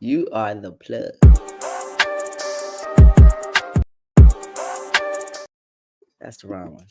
You are the plug. That's the wrong one.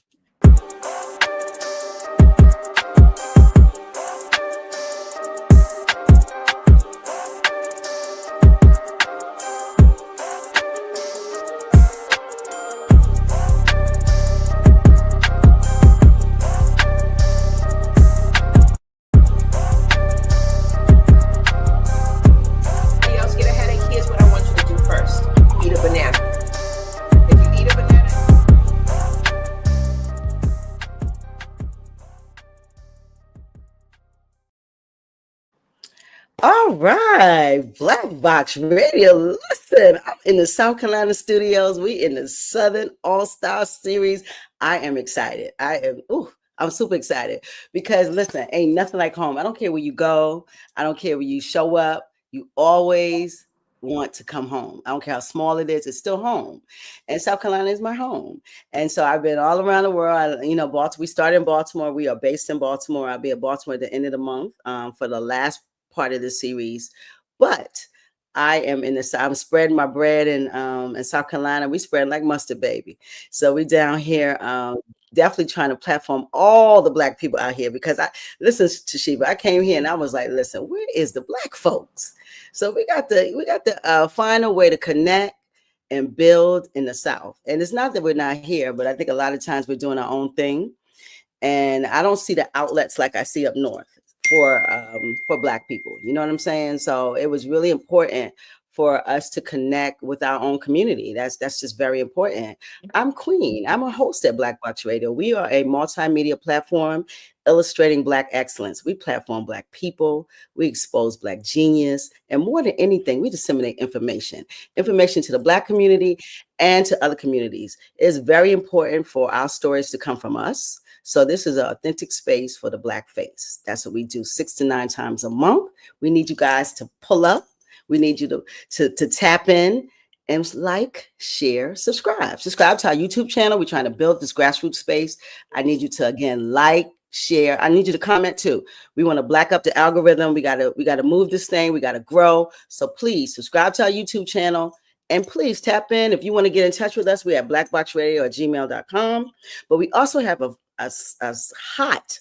All right, Black Box Radio. Listen, I'm in the South Carolina studios. We in the Southern All-Star Series. I am excited. I'm super excited because listen, ain't nothing like home. I don't care where you go. I don't care where you show up. You always want to come home. I don't care how small it is. It's still home. And South Carolina is my home. And so I've been all around the world. Baltimore. We started in Baltimore. We are based in Baltimore. I'll be at Baltimore at the end of the month for the last part of the series, but I'm spreading my bread in South Carolina. We spread like mustard, baby. So we down here definitely trying to platform all the Black people out here because listen, Toshiba, I came here and I was like, listen, where is the Black folks? So we got to find a way to connect and build in the South. And it's not that we're not here, but I think a lot of times we're doing our own thing. And I don't see the outlets like I see up north for Black people. You know what I'm saying? So it was really important for us to connect with our own community. That's just very important. I'm Queen. I'm a host at Black Box Radio. We are a multimedia platform illustrating Black excellence. We platform Black people. We expose Black genius. And more than anything, we disseminate information to the Black community and to other communities. It's very important for our stories to come from us. So this is an authentic space for the Black face. That's what we do 6 to 9 times a month. We need you guys to pull up. We need you to tap in and like, share, subscribe. Subscribe to our YouTube channel. We're trying to build this grassroots space. I need you to, again, like, share. I need you to comment too. We want to black up the algorithm. We gotta move this thing. We gotta grow. So please subscribe to our YouTube channel. And please tap in. If you want to get in touch with us, we have blackboxradio@gmail.com. But we also have a hot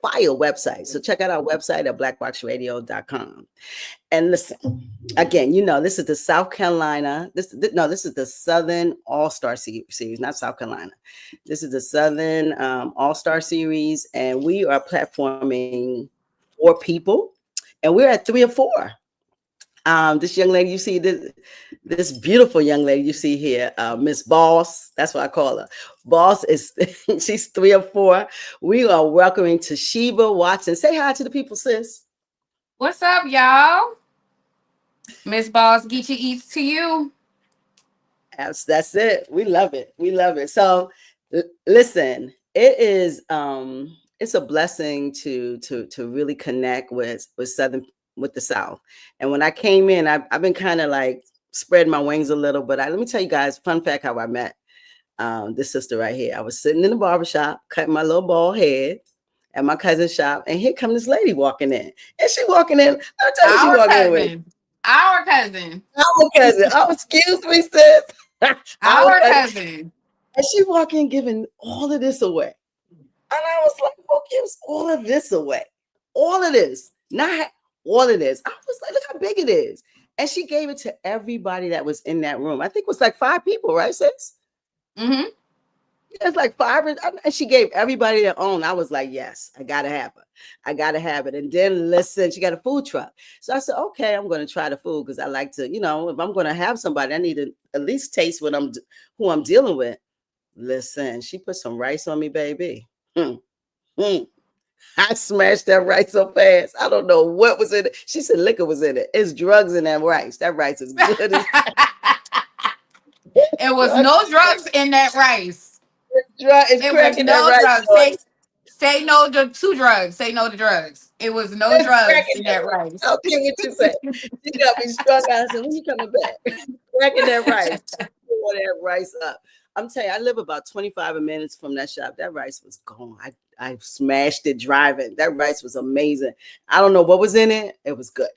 fire website. So check out our website at blackboxradio.com. And listen, again, this is the South Carolina. This is the Southern All-Star Series, not South Carolina. This is the Southern All-Star Series. And we are platforming 4 people. And we're at 3 or 4. This young lady you see, this beautiful young lady you see here, Miss Boss, that's what I call her. Boss she's 3 or 4. We are welcoming Toshiba Watson. Say hi to the people, sis. What's up, y'all? Miss BossGeechieEats to you. That's it. We love it. We love it. So listen, it is it's a blessing to really connect with the South. And when I came in, I've been kind of like spreading my wings a little, but let me tell you guys, fun fact, how I met this sister right here. I was sitting in the barbershop, cutting my little bald head at my cousin's shop, and here come this lady walking in. And she walking in, I'll tell you she walking in with. Our cousin. Our cousin. Oh, excuse me, sis. Our cousin. And she walking in giving all of this away. And I was like, who gives all of this away? All of this. Not all of this. I was like, look how big it is. And she gave it to everybody that was in that room. I think it was like 5 people, right, sis? Mm-hmm. It's like 5. And she gave everybody their own. I was like, yes, I got to have it. I got to have it. And then listen, she got a food truck. So I said, okay, I'm going to try the food because I like to, if I'm going to have somebody, I need to at least taste who I'm dealing with. Listen, she put some rice on me, baby. I smashed that rice so fast. I don't know what was in it. She said liquor was in it. It's drugs in that rice. That rice is good. It was no drugs in that rice. It's it cracking was no that drugs. Say no to drugs. Say no to drugs. It was no drugs in that rice. I don't care what you say. You got me struck out. I said, when you coming back? Cracking that rice. Pour that rice up. I'm telling you, I live about 25 minutes from that shop. That rice was gone. I smashed it driving. That rice was amazing. I don't know what was in it. It was good.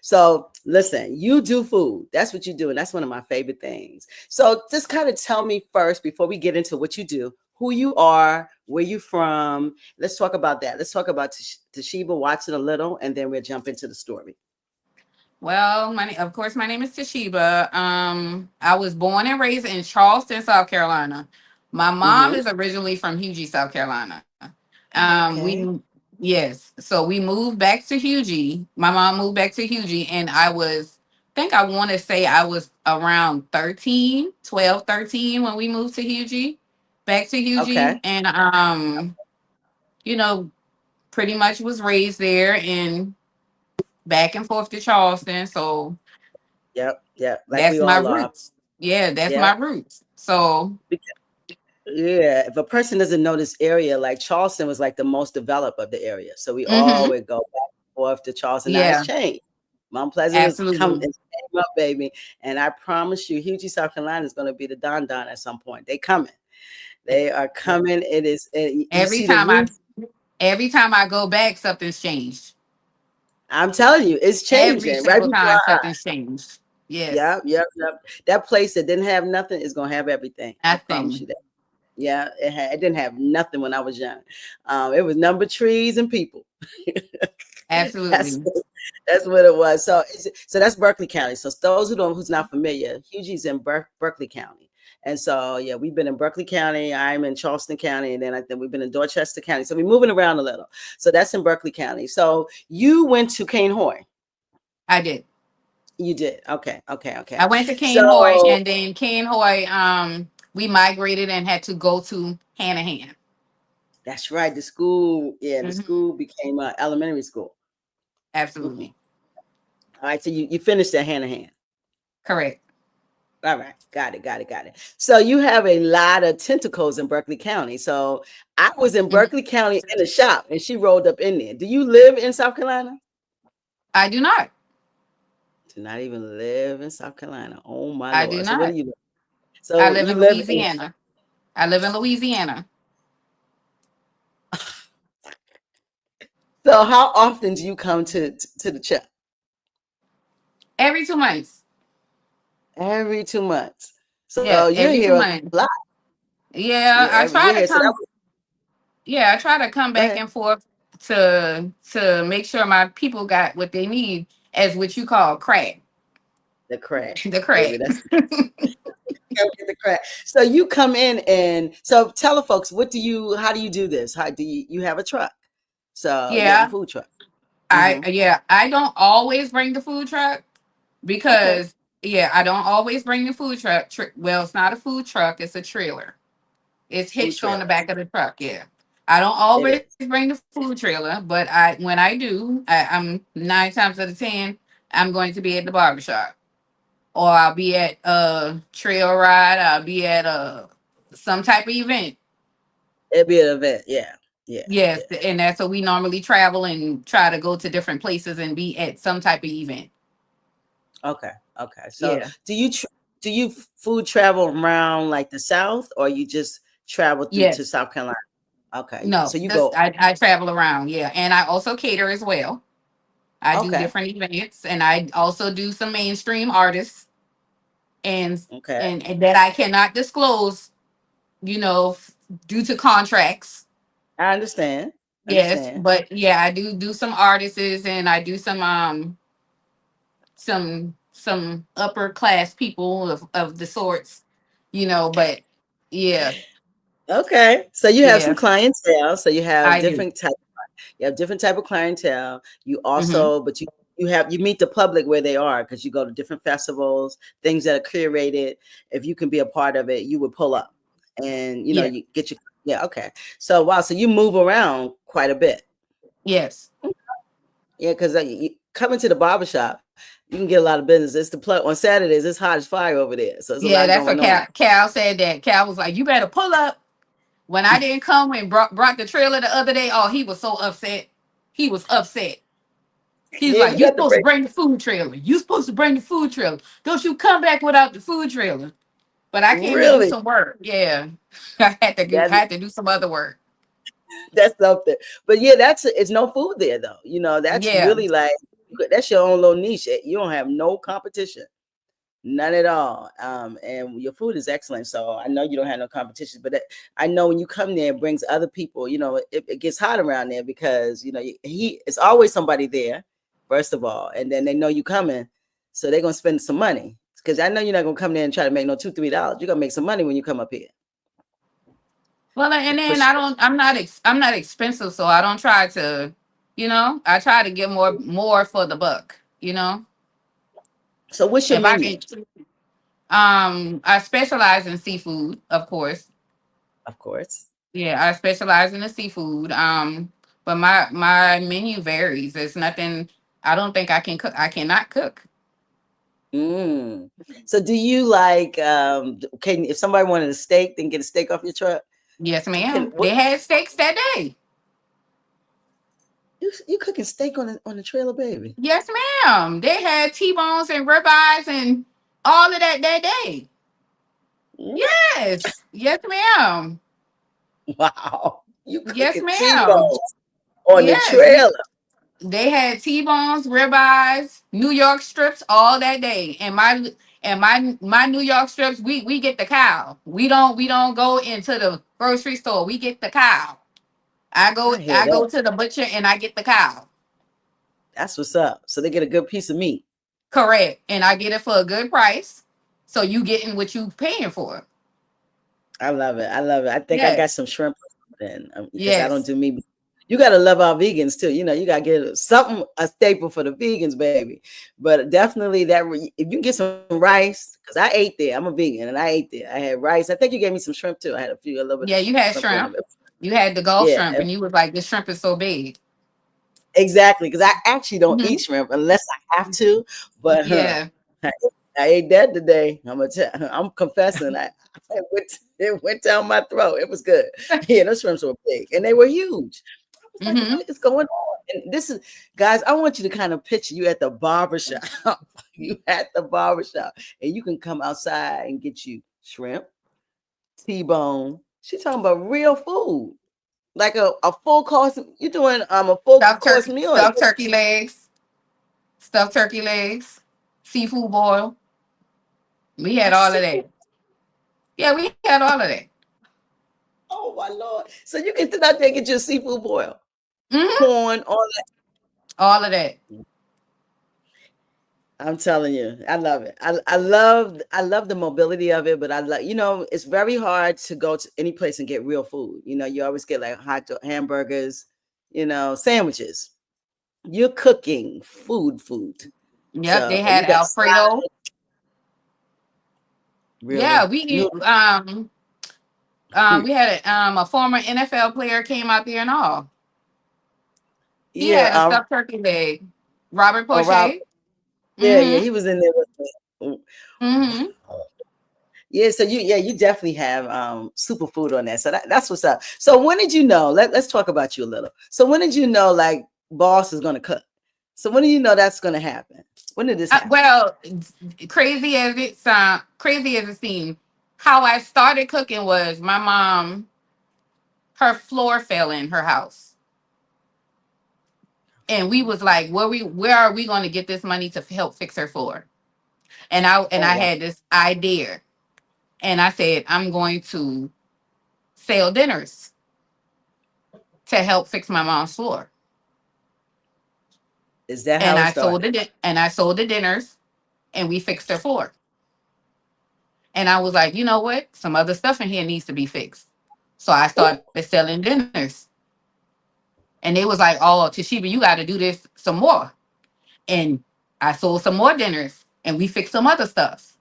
So listen, you do food. That's what you do. And that's one of my favorite things. So just kind of tell me first, before we get into what you do, who you are, where you from. Let's talk about that. Let's talk about Toshiba Watson a little, and then we'll jump into the story. Well, of course, my name is Toshiba. I was born and raised in Charleston, South Carolina. My mom Mm-hmm. is originally from Hugie, South Carolina. Okay. We yes, so we moved back to Hugie. My mom moved back to Hugie, and I want to say I was around 13, 12, 13 when we moved to Hugie, back to Okay. Hugie, and you know, pretty much was raised there and back and forth to Charleston. So Yep. Yep. Like we that's my all are. roots. Yeah, that's my Yep. roots. So, Yeah, if a person doesn't know this area, like Charleston was like the most developed of the area. So we all hmm would go back and forth to Charleston. Now it's yeah, changed. Mount Pleasant is come absolutely. it's came up, baby. And I promise you, Hugie, South Carolina is going to be the Don Don at some point. They coming. They are coming. It is you Every see the time I roots. every time I go back, something's changed. I'm telling you, it's Every changing right single before time, our eyes. something's changed. Yes, Yep, yep, yep. That place that didn't have nothing is gonna have everything. I promise nothing. you that. Yeah, it didn't have nothing when I was young. It was number trees and people. that's Absolutely. that's what it was. So that's Berkeley County. So those who's not familiar, Hugie's in Berkeley County, and so yeah, we've been in Berkeley County. I'm in Charleston County, and then I think we've been in Dorchester County. So we're moving around a little. So that's in Berkeley County. So you went to Cane Hoy. I did. You did. Okay. Okay. I Okay. went to Cane Hoy, So and then Cane Hoy, we migrated and had to go to Hanahan. that's right. The school, yeah, the hmm school became elementary school. Mhm. Absolutely. All right. So you finished at Hanahan. Correct. All right, got it, got it, got it. So you have a lot of tentacles in Berkeley County. So I was in Mhm. Berkeley County in the shop, and she rolled up in there. Do you live in South Carolina? I do not. Do not even live in South Carolina. Oh my I do lord! So where do not. you live? I So live you in live in. Louisiana. I live in Louisiana So how often do you come to the shop? every 2 months. Every 2 months. So Yeah, you're every here two a months. lot. Yeah, Yeah, you're here. So that was I try to come go back ahead. and forth to make sure my people got what they need as what you call crack. The crack, The baby. crack. That's Come get the crack. So you come in and so tell the folks how do you do this? How do you have a truck? So you have a Yeah. food truck. I Mm-hmm. yeah, I don't always bring the food truck Okay. because I don't always bring the food truck. Well, it's not a food truck, it's a trailer. It's Food hitched on the trailer. back of the truck. Yeah. I don't It always is. bring the food trailer, but when I do, I'm 9 times out of 10, I'm going to be at the barbershop. Or I'll be at a trail ride, I'll be at a some type of event. It'd be an event. Yeah. Yeah. Yes, Yeah. and that's so we normally travel and try to go to different places and be at some type of event. Okay. Okay. So Yeah. do you food travel around like the South, or you just travel through to Yes. South Carolina? Okay. No, So you this go. I travel around, yeah. And I also cater as well. I do Okay. different events and I also do some mainstream artists and Okay. and that I cannot disclose, you know, due to contracts. I understand. Yes, Understand. but yeah, I do some artists and I do some upper class people of the sorts, but yeah, Okay. So you have some yeah, clientele. So I do. you have different type of clientele. You hmm also, but you meet the public where they are because you go to different festivals, things that are curated. If you can be a part of it, you would pull up, and Yeah, you get your yeah. Okay. So wow. So you move around quite a bit. yes. Yeah, because coming to the barbershop, you can get a lot of business. It's the plug on Saturdays. It's hot as fire over there. So there's a Yeah, lot that's what going on. Cal said. That Cal was like, "You better pull up." When I didn't come and brought the trailer the other day, oh, he was so upset. He was upset. He's Yeah, like, you "You got to supposed to break. bring the food trailer. You supposed to bring the food trailer. Don't you come back without the food trailer?" But I came to do Really, some work. Yeah, I that had to do some other work. that's something. But yeah, it's no food there though. That's Yeah, really like That's your own little niche. You don't have no competition. None at all. And your food is excellent. So I know you don't have no competition, but I know when you come there, it brings other people. It gets hot around there because it's always somebody there, first of all, and then they know you coming, so they're gonna spend some money. Because I know you're not gonna come there and try to make no $2-3. You're gonna make some money when you come up here. Well, and For then sure. I'm not expensive, so I don't try to, I try to get more for the buck. So what's your If I menu? can, I specialize in seafood, of course. Of course. Yeah, I specialize in the seafood. But my menu varies. It's nothing. I don't think I can cook. I cannot cook. Mm. So do you like can if somebody wanted a steak, then get a steak off your truck? Yes, Can ma'am. what They had steaks that day. you cooking steak on the trailer, baby? Yes, ma'am. They had T-bones and ribeyes and all of that day. What? Yes. Yes, ma'am. Wow. You Yes, cooking ma'am. T-bones on the Yes. trailer. They had T-bones, ribeyes, New York strips all that day. And my New York strips, we get the cow. We don't go into the grocery store. We get the cow. I go I hear I that. go to the butcher and I get the cow. That's what's up. So they get a good piece of meat. Correct. And I get it for a good price. So you getting what you paying for. I love it. I love it. I think I got Yes. some shrimp then because I don't Yes. do meat. You gotta love our vegans too. You gotta get something a staple for the vegans, baby. But definitely if you get some rice, because I ate there. I'm a vegan and I ate there. I had rice. I think you gave me some shrimp too. I had a little bit of Yeah, you had shrimp on shrimp. it. You had the Gulf Yeah, shrimp and you was like, this shrimp is so big. exactly. Because I actually don't eat Mhm. shrimp unless I have to. But Yeah. I, I ate that today. I'm confessing. It went down my throat. It was good. Yeah, those shrimps were big and they were huge. I was like, Hmm. what is going on? And this is, guys, I want you to kind of picture you at the barbershop. You at the barbershop, and you can come outside and get you shrimp, T-bone. She's talking about real food, like a full course. You're doing a full course meal. Stuffed turkey legs, stuffed turkey legs, seafood boil. We A had all of seafood. that. Yeah, we had all of that. Oh my lord! So you can sit out there and get your seafood boil, Hmm. corn, all that. All of that. I'm telling you, I love it. I love the mobility of it, but I love it's very hard to go to any place and get real food. You always get like hot dog, hamburgers, sandwiches. You're cooking food. Yep, they So had you got Alfredo. salad, Yeah, really noodle. we had a former NFL player came out there and all. He Yeah, had a stuffed turkey leg. Robert or Rob. Poche. Yeah, Mm-hmm. he was in there with me. Mm-hmm. Yeah, so you definitely have superfood on that. So that's what's up. So when did you know? Let's talk about you a little. So when did you know like boss is gonna cook? So when did you know that's gonna happen? When did this happen? Well, crazy as it seemed, how I started cooking was my mom. Her floor fell in her house, and we was like, where are we going to get this money to help fix her floor? And Oh I wow. had this idea, and I said I'm going to sell dinners to help fix my mom's floor. Is that And how it I sold started? it, and I sold the dinners, and we fixed her floor. And I was like, you know what? Some other stuff in here needs to be fixed. So I Ooh, started selling dinners. And they was like, oh, Toshiba, you got to do this some more. And I sold some more dinners and we fixed some other stuff.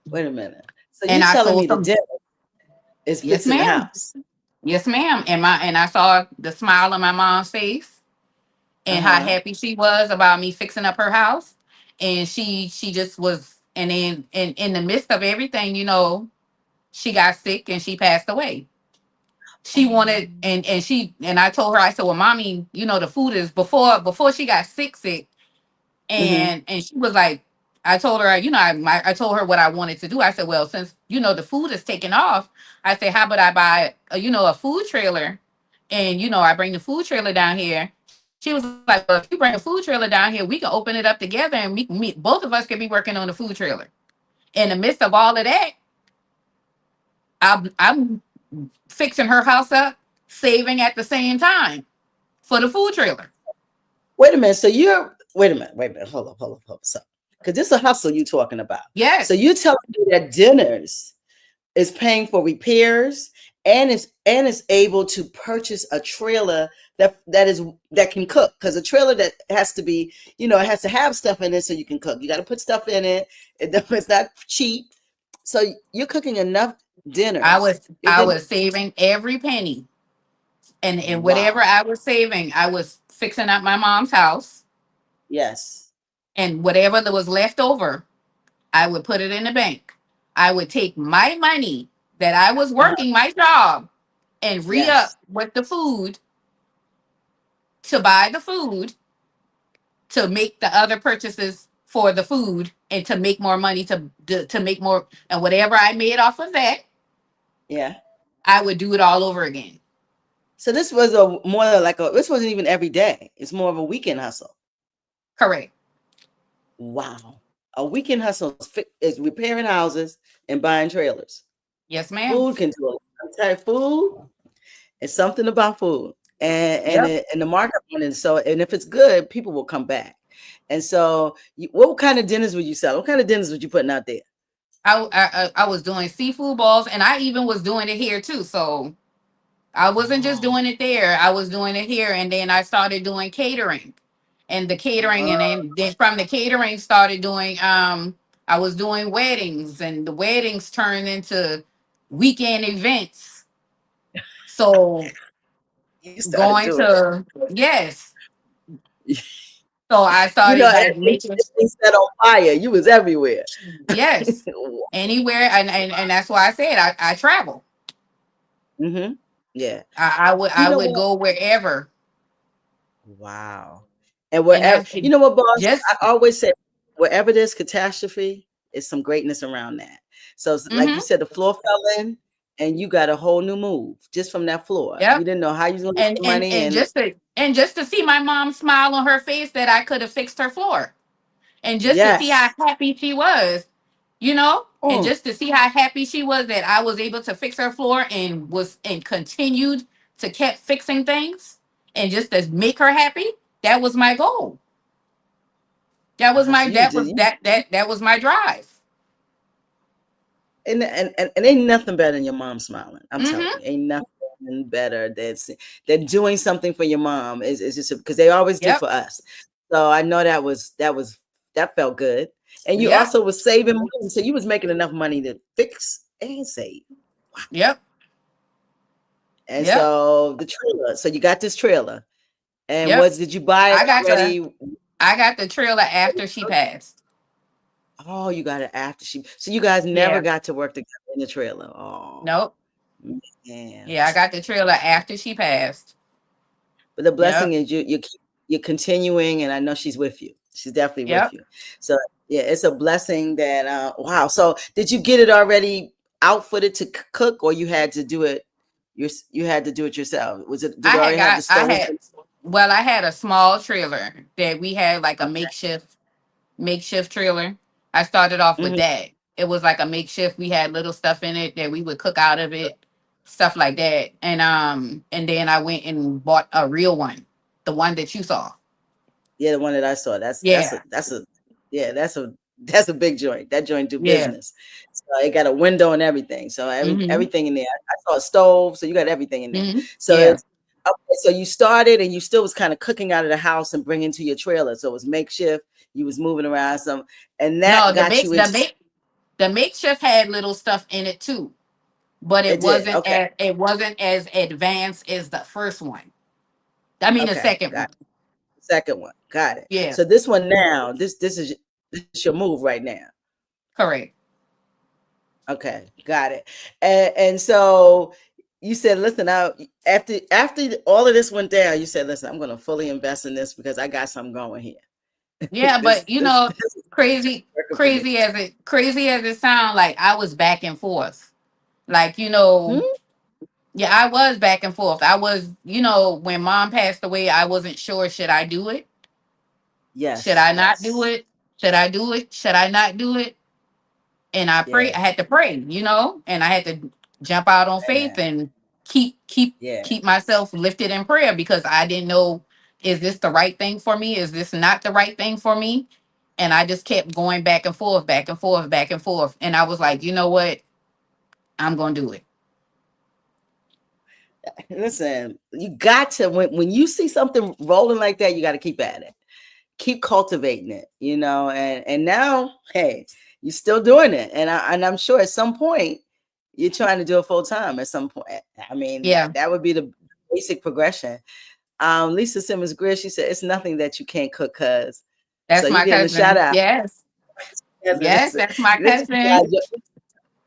wait a minute. So And you I telling sold me the some, dinner is yes, fixing the ma'am. house? Yes, ma'am. And I saw the smile on my mom's face and how Uh-huh. happy she was about me fixing up her house. And she just was, and then in the midst of everything, she got sick and she passed away. She wanted, and I told her, I said, well, mommy, the food is before she got sick. Mm-hmm. And she was like, I told her, I told her what I wanted to do. I said, well, since the food is taking off, I said, how about I buy a food trailer, and I bring the food trailer down here. She was like, well, if you bring a food trailer down here, we can open it up together and we can meet. Both of us can be working on the food trailer. In the midst of all of that, I'm fixing her house up, saving at the same time for the food trailer. Wait a minute. So you're wait a minute. Hold up. So, because this is a hustle you talking about. So Yes, you telling me that dinners is paying for repairs and is able to purchase a trailer that can cook, because a trailer that has to be, it has to have stuff in it so you can cook. You got to put stuff in it. It's not cheap. So you're cooking enough I dinners. was Your I dinner. was saving every penny, and whatever Wow. I was saving, I was fixing up my mom's house, Yes. and whatever that was left over, I would put it in the bank. I would take my money that I was Uh-huh. working my job and re-up Yes. with the food to buy the food, to make the other purchases for the food, and to make more money, to make more, and whatever I made off of that, Yeah. I would do it all over again. So this was a more like a this wasn't even every day. It's more of a weekend hustle. Correct. Wow. A weekend hustle is repairing houses and buying trailers. Yes, ma'am. Food can do a lot. I'm telling you, food is something about food. Yep. And the market on it. So, and if it's good, people will come back. And so what kind of dinners would you sell? What kind of dinners would you putting out there? I was doing seafood balls, and I even was doing it here too. So I wasn't just Oh, doing it there. I was doing it here, and then I started doing catering, and the catering, and uh, then from the catering started doing. I was doing weddings, and the weddings turned into weekend events. So you started going doing it. to, yes. So I started And like making, this thing set on fire. You was everywhere. yes, anywhere, and that's why I said I travel. Mm-hmm. Yeah. You I know would what? go wherever, Wow. And and wherever, that's you know what, boss? just. I always say, wherever there's catastrophe, is some greatness around that. So, like you Mm-hmm. said, the floor fell in, and you got a whole new move just from that floor. You Yep. didn't know how you was going to get and the and money, and and just to see my mom smile on her face that I could have fixed her floor, and just to see how yes, happy she was, and mm, just to see how happy she was that I was able to fix her floor, and continued to kept fixing things, and just to make her happy. That was my goal. That was wow. my So you that just was that was my drive. and ain't nothing better than your mom smiling. I'm telling Mm-hmm. you, ain't nothing better than doing something for your mom. Is just because they always do Yep. for us. So I know that felt good. And you Yep. also was saving money, so you was making enough money to fix and save. Yep. And Yep. so the trailer, so you got this trailer, and Yep. did you buy it I got the already? I got the trailer after she passed. Oh, you got it after so you guys never Yeah. got to work together in the trailer. Oh Nope. man. Yeah, I got the trailer after she passed. But the blessing Yep. is you're continuing, and I know she's with you. She's definitely with Yep. you. So yeah, it's a blessing that wow. So did you get it already outfitted to cook, or you had to do it? You had to do it yourself. Did it I had already have the got I stove? had well, I had a small trailer that we had, like a Okay. makeshift trailer. I started off with Mhm. that. It was like a makeshift. We had little stuff in it that we would cook out of it, stuff like that. And then I went and bought a real one, the one that you saw. Yeah, the one that I saw. Yeah. Yeah, that's a big joint. That joint do Yeah. business. So it got a window and everything. So Mhm. everything in there. I saw a stove, so you got everything in there. Mhm. So Yeah. it's okay. So you started, and you still was kind of cooking out of the house and bringing to your trailer. So it was makeshift. You was moving around some, and that No, got you into. the makeshift had little stuff in it too, but It did. Okay. it wasn't as advanced as the first one. I mean, the Okay. second Got one. it. Second one. Got it. Yeah. So this one now, this is your move right now. Correct. Okay, got it. And so you said, listen, after all of this went down, you said, listen, I'm going to fully invest in this because I got something going here. Yeah, this but this is working for me. crazy as it sounds, like I was back and forth. Like, Hmm? Yeah, I was back and forth. I was, when mom passed away, I wasn't sure, should I do it? Should Yes, I not do yes, it? Should I do it? Should I not do it? And I yeah, had to pray, and I had to jump out on faith amen. and keep keep Yeah. keep myself lifted in prayer, because I didn't know, is this the right thing for me? Is this not the right thing for me? And I just kept going back and forth, back and forth, back and forth. And I was like, you know what? I'm gonna do it. Listen, you got to when you see something rolling like that, you got to keep at it. Keep cultivating it, and now, hey, you're still doing it. And I'm sure at some point you're trying to do it full time at some point. I mean, Yeah, that would be the basic progression. Lisa Simmons Greer, she said it's nothing that you can't cook, cuz. So that's you my getting a shout cousin. out. Yes, yes, Listen, that's my listen, cousin. guys,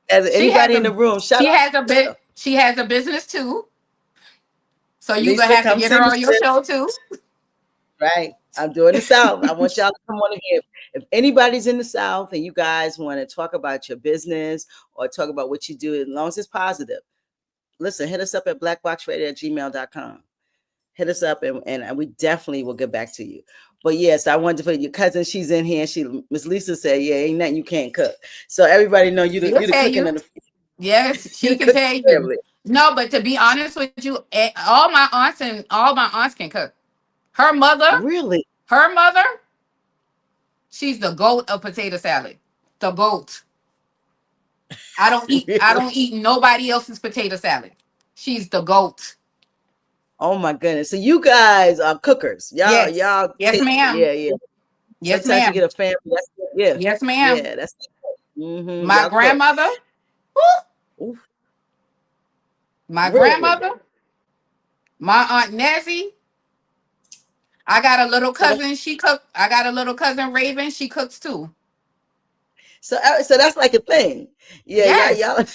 as She has anybody in the a room, shout she out has a to bit. Lisa. She has a business too. So you gonna Lisa, have to come get see her me, on your sis. show too. Right. I'm doing the South. I want y'all to come on in here. If anybody's in the South and you guys want to talk about your business or talk about what you do, as long as it's positive, listen, hit us up at blackboxradio@gmail.com. Hit us up and we definitely will get back to you. But yes, I wanted to put your cousin, she's in here. Miss Lisa said, yeah, ain't nothing you can't cook. So everybody know you She'll the tell cooking you. of the Yes, you she the can cooking tell you. family. No, but to be honest with you, all my aunts can cook. Her mother, Really? her mother, she's the goat of potato salad. The goat. I Really? don't eat nobody else's potato salad. She's the goat. Oh my goodness. So you guys are cookers. Y'all, Yes. y'all Yes, take ma'am. yeah, yeah. Yes, Sometimes you ma'am. get a family. That's the gift. Yes, ma'am. Yeah, that's My y'all cook. grandmother, whew, Ooh, my really? grandmother, my aunt Nezzie. I got a little So cousin. She cook. I got a little cousin Raven. She cooks too. so that's like a thing. Yeah, Yes. y'all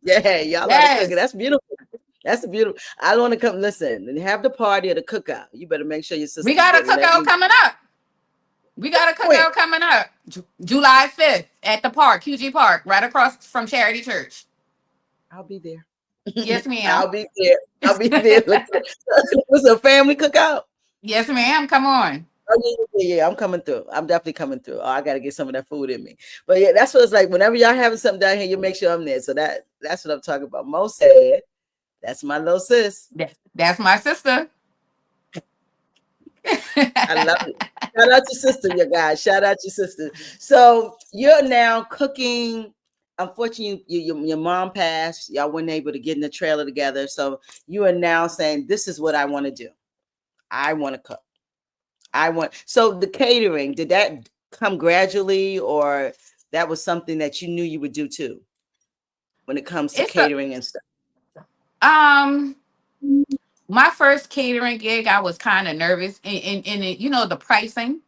yeah, y'all are the cooking. Yes. That's beautiful. That's a beautiful. I want to come listen and have the party or the cookout. You better make sure your We sister's got a there. Let cookout me coming up. We got a when cookout coming up. July 5th at the park, QG Park, right across from Charity Church. I'll be there. Yes, ma'am. I'll be there. I'll be there. Look, what's a family cookout? Yes, ma'am. Come on. Oh, yeah, I'm coming through. I'm definitely coming through. Oh, I got to get some of that food in me. But yeah, that's what it's like. Whenever y'all having something down here, you make sure I'm there. So that's what I'm talking about. Mo said, that's my little sis. That's my sister. I love it. Shout out your sister, you guys. Shout out your sister. So you're now cooking. Unfortunately, your mom passed. Y'all weren't able to get in the trailer together. So you are now saying, this is what I want to do. I want to cook. So the catering, did that come gradually, or that was something that you knew you would do too when it comes to It's a catering and stuff? um my first catering gig, I was kind of nervous, and the pricing.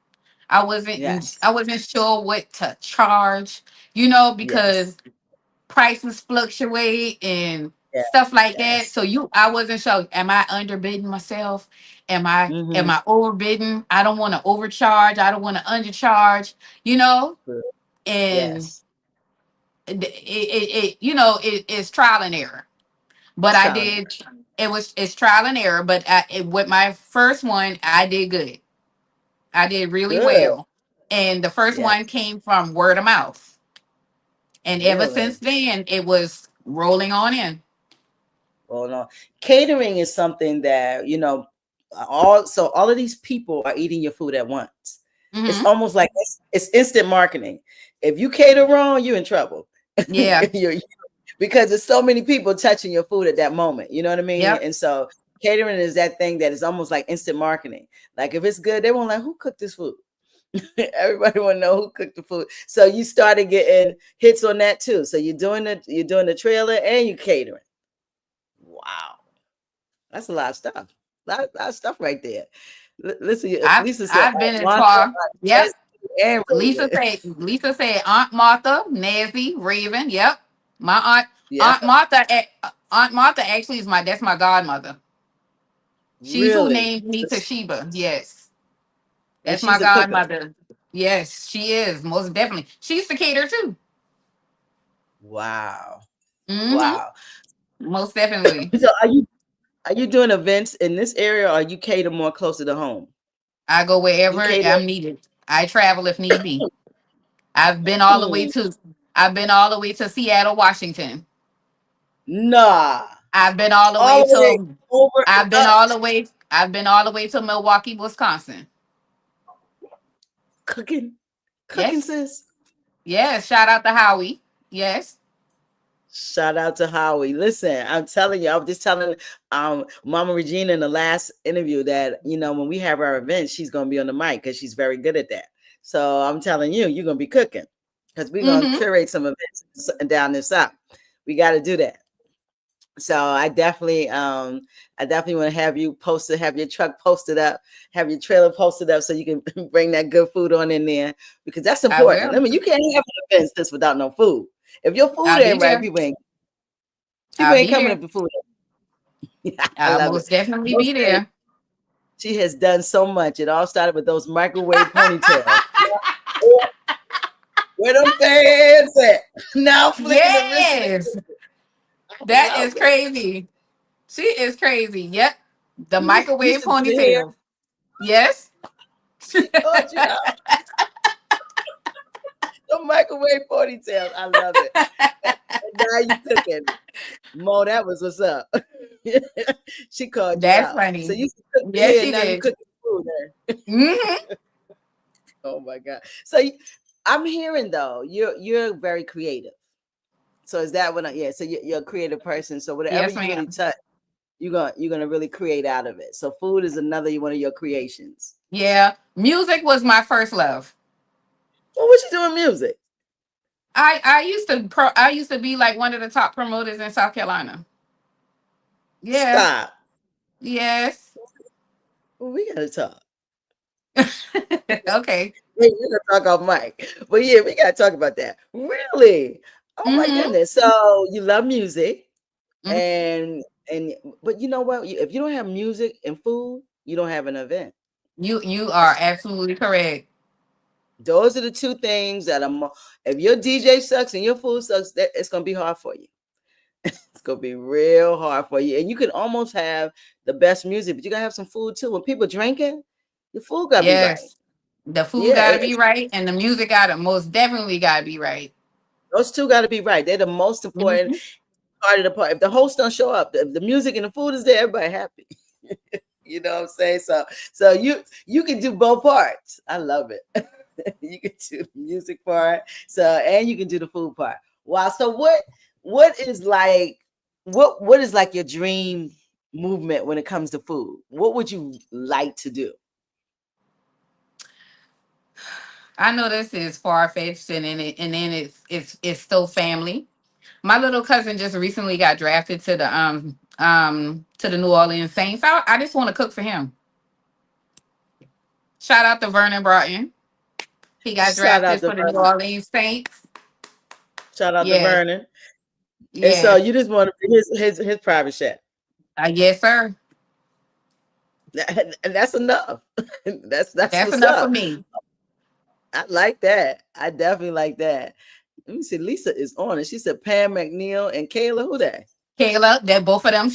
Yes. I wasn't sure what to charge, Yes. because prices fluctuate and Yes. stuff like that. Yes. So I wasn't sure. Am I underbidding myself? Am Mm-hmm. I overbidding? I don't want to overcharge. I don't want to undercharge. You know, and Yes. it's trial and error. But It's I trial and did. error. It's trial and error. But with my first one, I did good. I did really Good. well, and the first Yes. one came from word of mouth. And ever since Really. then, it was rolling on in. Well, no. Catering is something that, all of these people are eating your food at once. It's Hmm. almost like it's instant marketing. If you cater wrong, you're in trouble. Yeah. You're because there's so many people touching your food at that moment. You know what I mean? Yep. And so catering is that thing that is almost like instant marketing. Like if it's good, they won't like who cooked this food. Everybody want to know who cooked the food. So you started getting hits on that too. So you're doing the trailer and you catering. Wow, that's a lot of stuff. Lot of stuff right there. Listen, I've Lisa said I've been as Martha, far. Yep. and Lisa Raven. said Lisa said Aunt Martha, Nancy, Raven. Yep. My Yeah, Aunt Martha actually that's my godmother. She's who really. named me Toshiba. Yes. And That's my she's a cooker. godmother. Yes, she is, most definitely. She used to cater too. Wow. Hmm. Wow. Most definitely. So are you doing events in this area, or you cater more closer to home? I go You wherever cater. I'm needed. I travel if need be. I've been all the way Hmm, to I've been all the way to Seattle, Washington. nah, I've been all the way all the way to over and up. I've been all the way to Milwaukee, Wisconsin. Cooking, cooking, Yes. sis. Yes. Shout out to Howie. Yes. Shout out to Howie. Listen, I'm telling you, I was just telling Mama Regina in the last interview that, when we have our events, she's gonna be on the mic because she's very good at that. So I'm telling you, you're gonna be cooking because we're gonna Mm-hmm. curate some events down this south. We got to do that. So I definitely want to have you posted, have your truck posted up, have your trailer posted up so you can bring that good food on in there because that's I important. I will. mean, you can't have an event just without no food. If your food I'll be ain't right, there. people I'll ain't be coming there. if the food. I I'll love it. most definitely Most be things, there. she has done so much. It all started with those microwave ponytails. Oh, where them fans at? Now flicking the wrist. Yes. I That love is it. crazy. She is crazy. Yep. The You microwave should see her. ponytail. Yes. She called you out. The microwave ponytails. I love it. And now you cooking. Mo, that was what's up. She called you That's out. So funny. you could cook for Yes, here, and she now you did. cooking food there. Hmm. Oh my God. So I'm hearing though, you're very creative. So is that what yeah, so you're a creative person. So whatever Yes, you really ma'am. touch, you're gonna really create out of it. So food is another one of your creations. Yeah. Music was my first love. Well, what you doing music? I used to be like one of the top promoters in South Carolina. Yeah. Stop. Yes. Well, we gotta talk. Okay. We're gonna talk off mic. But yeah, we gotta talk about that. Really? Oh my Mm-hmm. goodness. So you love music Hmm. and but you know what? If you don't have music and food, you don't have an event. You are absolutely correct. Those are the two things that if your DJ sucks and your food sucks, it's gonna be hard for you. It's gonna be real hard for you. And you can almost have the best music, but you gotta have some food too. When people drinking, your food gotta be right. Yes. The food Yeah, gotta be right and the music gotta most definitely gotta be right. those two gotta be right. They're the most important Hmm. part of the part. If the host don't show up, the music and the food is there, everybody happy. You know what I'm saying? So you can do both parts. I love it. You can do the music part, and you can do the food part. Wow. So what is like what is like your dream movement when it comes to food? What would you like to do? I know this is far fetched and then it's still family. My little cousin just recently got drafted to the New Orleans Saints. I just want to cook for him. Shout out to Vernon Broughton. He got Shout out drafted to for the New Vernon. Orleans Saints. Shout out to Yes, Vernon. And so yes, you just want to be his private chef. yes, sir. And that's enough. That's That's what's enough for up. me. I like that. I definitely like that. Let me see. Lisa is on it. She said Pam McNeil and Kayla. Who that? Kayla, that both of them.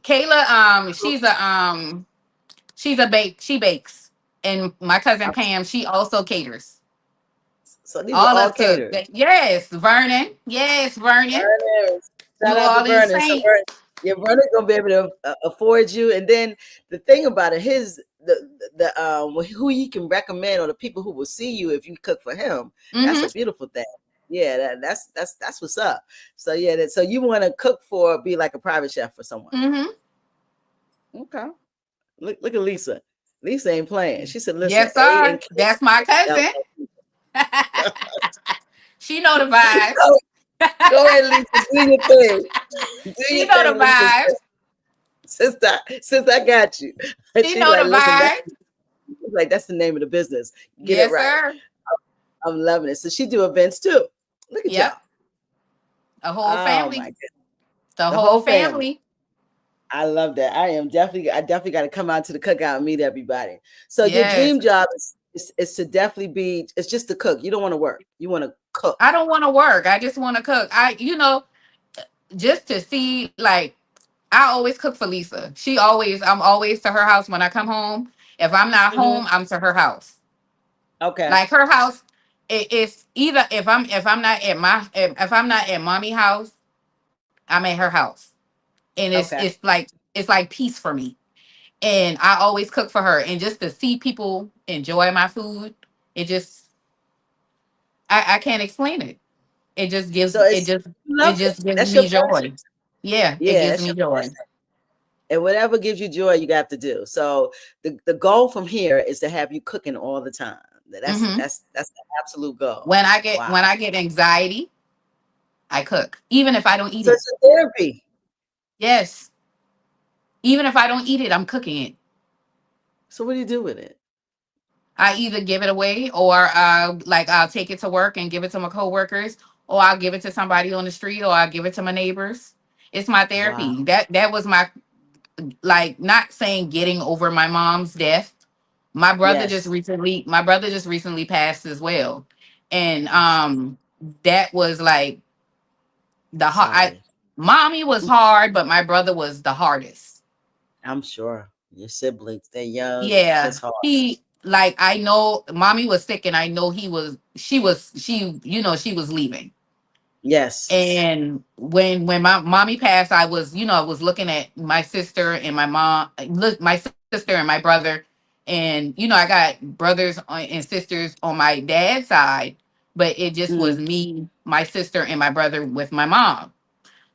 Kayla, she's a bake. She bakes, and my cousin Pam, she also caters. So these are All all us cook. caterers. Yes, Vernon. Yes, Vernon. Vernon. New Shout out to Orleans Vernon. So Saints. yeah, Vernon gonna be able to afford you. And then the thing about it, who he can recommend or the people who will see you if you cook for him. That's a Mm-hmm. beautiful thing. Yeah, that's what's up. So yeah, so you want to cook for be like a private chef for someone. Mm-hmm. Okay. Look at Lisa. Lisa ain't playing. She said, listen, Yes, A sir. and K That's my L. cousin. She know the vibes. Go, go ahead, Lisa. Do your thing. Do She your know the thing, Lisa. vibes. Since I got you. And She she's know like, the listen, vibes. that's the name of the business. Get it Yes, right. sir. I'm loving it. So she do events too. Look at Yep. y'all. A whole Oh my family. goodness. The The whole whole family. family. I love that. I definitely got to come out to the cookout and meet everybody. So your Yes. dream job is to definitely be, it's just to cook. You don't want to work. You want to cook. I don't want to work. I just want to cook. just to see, like, I always cook for Lisa. I'm always to her house when I come home. If I'm not Hmm. home, I'm to her house. Okay. Like her house, it's either if I'm not at mommy house, I'm at her house, and Okay. it's like peace for me. And I always cook for her, and just to see people enjoy my food, it just I can't explain it. So it's you It love it. just gives That's your me passion. joy. Yeah, it Yeah, gives that's me your joy. passion. And whatever gives you joy, you got to do. So the goal from here is to have you cooking all the time. That's Hmm. that's that's the absolute goal. When Wow. I get anxiety, I cook, even if I don't eat So it. it's a therapy. Yes, even if I don't eat it, I'm cooking it. So what do you do with it? I either give it away, or I'll take it to work and give it to my coworkers, or I'll give it to somebody on the street, or I'll give it to my neighbors. It's my therapy. Wow. That was my, like, not saying getting over my mom's death. Yes. My brother just recently passed as well. And I'm sorry. that was like the hard Sorry. mommy was hard, but my brother was the hardest. I'm sure your siblings, they're young. It's Yeah. just hard. He, like, I know mommy was sick, and I know she was leaving. Yes. And when my mommy passed, I was looking at my sister and my mom, look, my sister and my brother, and I got brothers and sisters on my dad's side, but it just was Mhm. me, my sister, and my brother with my mom.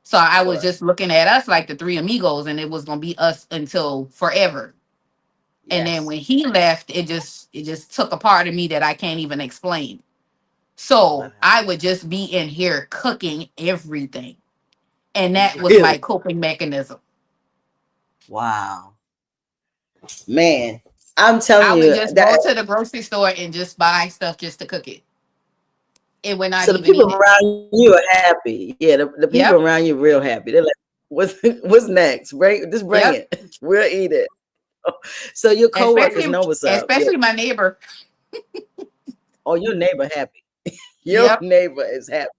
So I was Sure. just looking at us like the three amigos, and it was gonna be us until forever. And then Yes. when he left, it just took a part of me that I can't even explain. So Wow. I would just be in here cooking everything, and that was my Really? coping mechanism. Wow. Man, I'm telling I would you just go that. to the grocery store and just buy stuff just to cook it, and we're not So the even people eat it. around you are happy. Yeah, the people Yep, around you real happy. They're like, what's what's next? Bring yep. it. We'll eat it. So your coworkers Especially know what's up. Yeah. especially my neighbor. Oh, your neighbor happy. Your Yep. neighbor is happy.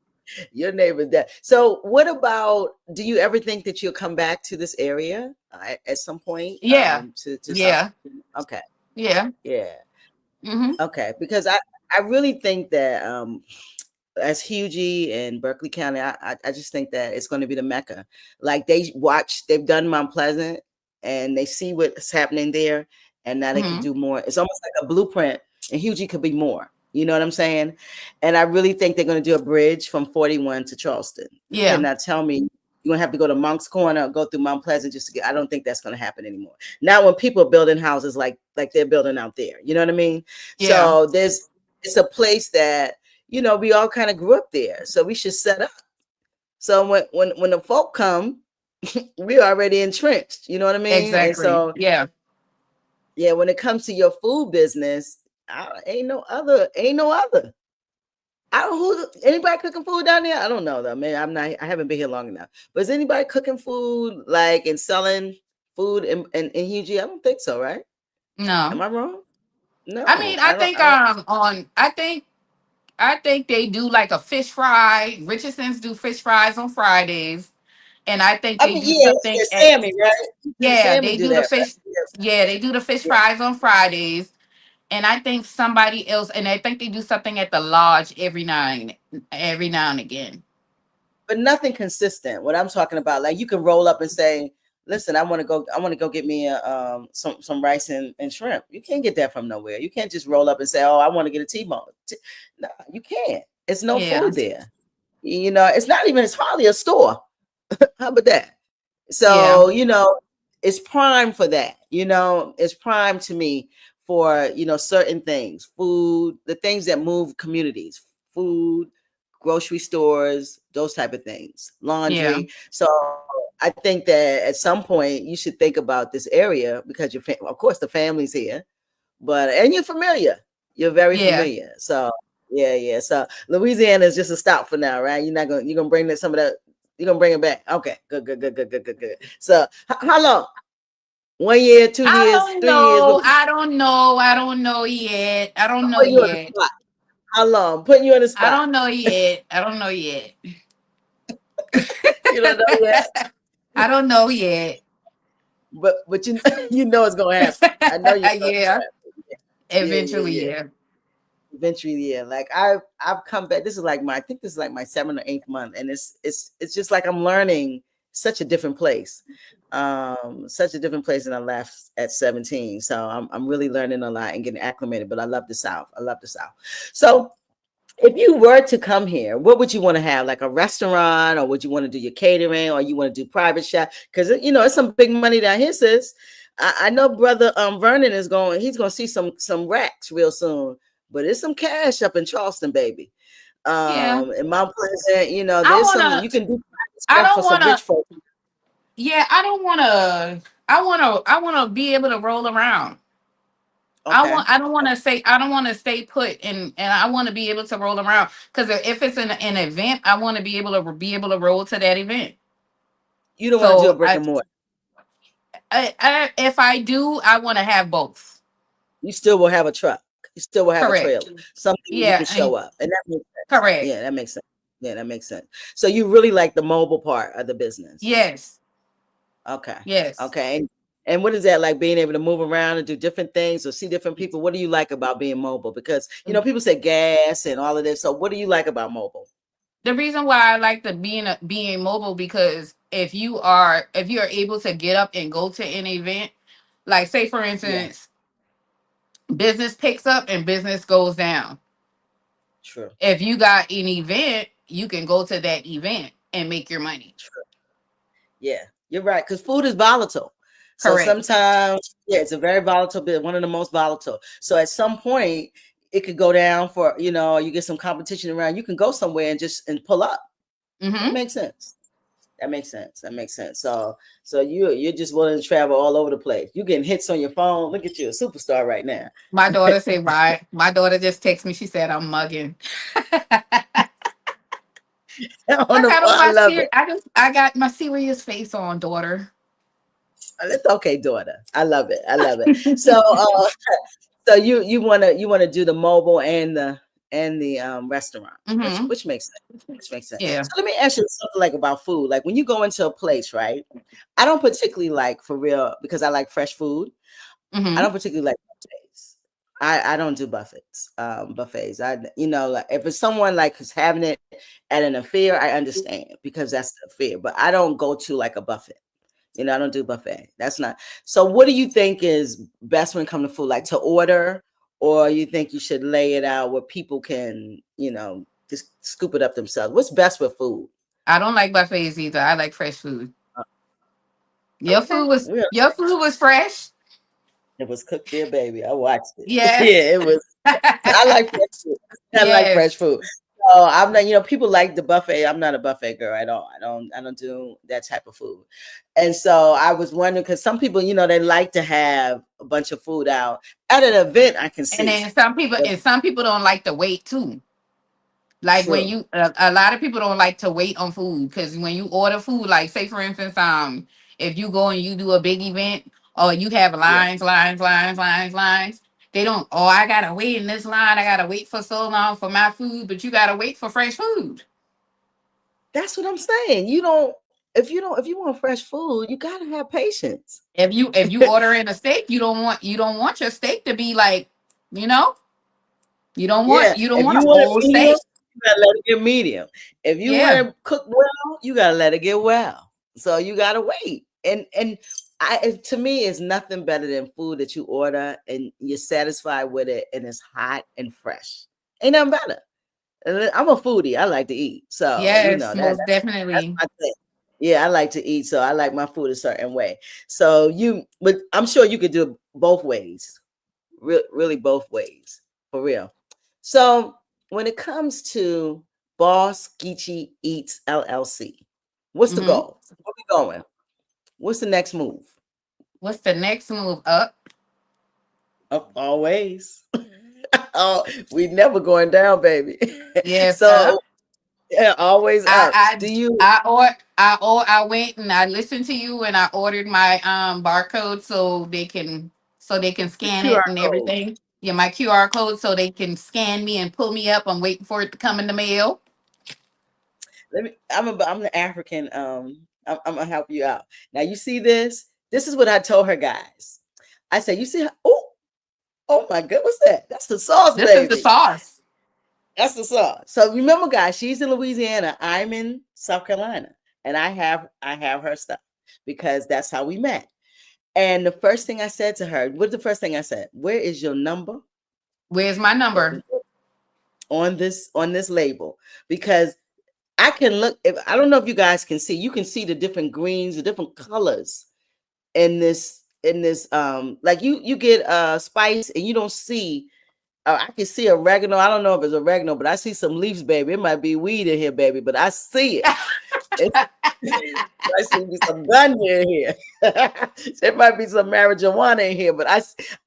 Your neighbor's dead. So what about, do you ever think that you'll come back to this area at some point Yeah. to South Yeah. Carolina? Okay. Yeah. Yeah. Mhm. Okay. Because I really think that as Hughie and Berkeley County, I just think that it's going to be the Mecca. Like they've done Mount Pleasant and they see what's happening there, and now they can Mhm. do more. It's almost like a blueprint, and Hughie could be more. You know what I'm saying? And I really think they're going to do a bridge from 41 to Charleston. You Yeah. cannot tell me you're going to have to go to Monk's Corner, go through Mount Pleasant just to get. I don't think that's going to happen anymore. Now, when people are building houses like they're building out there, you know what I mean? Yeah. So it's a place that we all kind of grew up there. So we should set up. So when the folk come, we already entrenched. You know what I mean? And Exactly. so Yeah. yeah, when it comes to your food business, ain't no other. Ain't no other. I don't who anybody cooking food down there. I don't know though. Maybe I'm not. I haven't been here long enough. But is anybody cooking food like and selling food in Hugie? I don't think so. Right? Am No. I wrong? I No, mean, I don't. I don't. I think they do like a fish fry. Richardson's do fish fries on Fridays, and I think I they mean, do yeah, something it's at, Sammy, right? yeah, Sammy they do do the that, fish. right? Yeah, they do the fish Yeah. fries on Fridays, and I think somebody else, and I think they do something at the lodge every now and again. But nothing consistent. What I'm talking about, like you can roll up and say, "Listen, I want to go get me a some rice and shrimp." You can't get that from nowhere. You can't just roll up and say, "Oh, I want to get a T-bone." No, you can't. It's no Yeah, food there. It's not even. It's hardly a store. How about that? yeah, So, it's prime for that. It's prime to me for, certain things, food, the things that move communities, food, grocery stores, those type of things, yeah, laundry. So I think that at some point you should think about this area because of course, the family's here, and you're familiar. You're very yeah. familiar. So yeah, yeah. So Louisiana is just a stop for now, right? You're gonna bring some of that. You're gonna bring it back. Okay, good, good, good, good, good, good, good. So how long? 1 year, two I years, don't 3 years? know. I don't know. I don't know yet. I don't know Putting you on the yet. spot. How long? Putting you on the I spot. don't know yet. I don't know yet. You don't know yet, I don't know yet. but you you know it's gonna happen. I know you know it's Yeah, gonna happen. Yeah, yeah, eventually, yeah. yeah. Eventually, yeah. Like I've come back. This is like my I think this is like my seventh or eighth month, and it's just like I'm learning such a different place, such a different place than I left at 17. So I'm really learning a lot and getting acclimated. But I love the South. I love the South. So if you were to come here, what would you want to have? Like a restaurant, or would you want to do your catering, or you want to do private chef? Because you know it's some big money down here, sis. I know brother Vernon is going. He's going to see some racks real soon. But it's some cash up in Charleston, baby. Yeah. In Mount Pleasant, you know, I there's some wanna. you can do private I chef don't for some wanna. rich folks. Yeah, I don't wanna. I wanna be able to roll around. Okay, I don't want to say. I don't want to stay put, and I want to be able to roll around. Because if it's an event, I want to be able to roll to that event. you don't want to do a So brick and mortar. if I do, I want to have both. You still will have a truck. You still will have a Correct. trailer, something where you Yeah. can show up, and that makes sense. Correct. Yeah, that makes sense. Yeah, that makes sense. So you really like the mobile part of the business. Yes. Okay. Yes. Okay. And what is that like being able to move around and do different things or see different people? What do you like about being mobile? Because you know people say gas and all of this. So what do you like about mobile? The reason why I like the being mobile, because if you are able to get up and go to an event, like say for Yeah, instance, business picks up and business goes down. true. If you got an event, you can go to that event and make your money. True. Yeah, you're right. Because food is volatile. So Correct. sometimes, yeah, it's a very volatile bit, one of the most volatile. So at some point, it could go down for, you know, you get some competition around. You can go somewhere and just and pull up. That Hmm. makes sense. That makes sense. That makes sense. So you're just willing to travel all over the place. You getting hits on your phone. Look at you, a superstar right now. My daughter said, "Why?" My daughter just texted me. She said, "I'm mugging." On the phone, I love it. I got my serious face on, daughter. It's okay, daughter. I love it. I love it. So you wanna do the mobile and the restaurant, Hmm. which makes sense. Which makes sense. Yeah. So let me ask you something like about food. Like when you go into a place, right? I don't particularly like for real because I like fresh food. I Hmm. don't particularly like buffets. I don't do buffets. I you know like if it's someone like who's having it at an affair, I understand because that's the affair. But I don't go to like a buffet. You know, I don't do buffet. That's not. So what do you think is best when it comes to food? Like to order, or you think you should lay it out where people can, you know, just scoop it up themselves? What's best with food? I don't like buffets either. I like fresh food. Uh, Okay. Your food was fresh. It was cooked there, baby. I watched it. Yes. Yeah, it was. I like fresh food. I like fresh Yes. food. So I'm not, you know, people like the buffet. I'm not a buffet girl at all. I don't do that type of food. And so I was wondering because some people, you know, they like to have a bunch of food out at an event. I can And see, then some people but and some people don't like to wait too. Like when true. you a lot of people don't like to wait on food, because when you order food, like say for instance, if you go and you do a big event or you have Yeah, lines, they don't, oh, I gotta wait in this line, I gotta wait for so long for my food, but you gotta wait for fresh food. that's what I'm saying. You don't. If you want fresh food, you gotta have patience. If you order in a steak, you don't want your steak to be like, you know, Yeah, you don't if want you an want it old medium, steak. you gotta let it get medium. If you want Yeah. it cooked well, you gotta let it get well. So you gotta wait. And to me, it's nothing better than food that you order and you're satisfied with it and it's hot and fresh. Ain't nothing better. And I'm a foodie. I like to eat. So you know Yes, most that's definitely. my thing. Yeah, I like to eat. So I like my food a certain way. So but I'm sure you could do it both ways. Really both ways. For real. So when it comes to Boss Geechie Eats LLC, what's the Hmm. goal? Where we going? What's the next move? What's the next move up? Up always. Oh, we never going down, baby. Yes, So up. yeah, always up. I Do you I I went and I listened to you and I ordered my barcode so they can the scan it QR and code? everything. Yeah, my QR code so they can scan me and pull me up. I'm waiting for it to come in the mail. I'm the African. I'm gonna help you out. Now you see this. This is what I told her guys. I said, you see, oh my God, what's that? That's the sauce, This is the baby. sauce. That's the sauce. So remember, guys, she's in Louisiana. I'm in South Carolina, and I have her stuff because that's how we met. And the first thing I said to her, what's the first thing I said? Where is your number Where's my number? on this label? Because I can look. If I don't know if you guys can see, you can see the different greens, the different colors in this. Like you get spice, and you don't see. I can see oregano. I don't know if it's oregano, but I see some leaves, baby. It might be weed in here, baby, but I see it. I see some gun in here. There might be some marijuana in here, but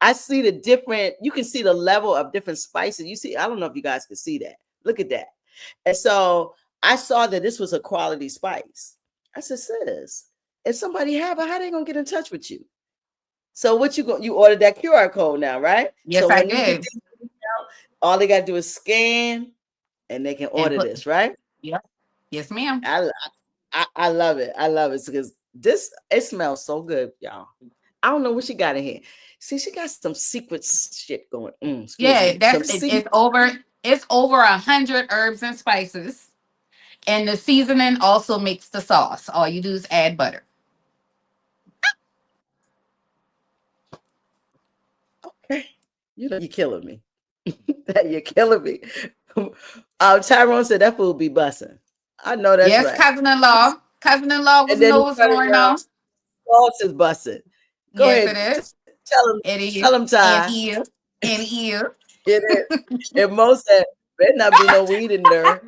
I see the different. You can see the level of different spices. You see, I don't know if you guys can see that. Look at that. And so I saw that this was a quality spice. I said, sis, if somebody have it, how they gonna get in touch with you? So what you ordered that QR code now, right? Yes, So I when you get did. this out, all they gotta do is scan and they can And order put, this, right? yep. Yes, ma'am. I love it. I love it because it smells so good, y'all. I don't know what she got in here. See, she got some secret shit going. Excuse Yeah, me. Some it's over 100 herbs and spices. And the seasoning also makes the sauce. All you do is add butter. Okay. You're killing me. You're killing me. Tyrone said that food be bussing. I know that's Yes, right. cousin-in-law. Cousin-in-law was And then know he what's turned going around. on. Sauce is bussing. Go Yes, it ahead. is. Tell him. It is. Tell him, And Ty. is. And is. It is. And Mo said, better not be no weed in there.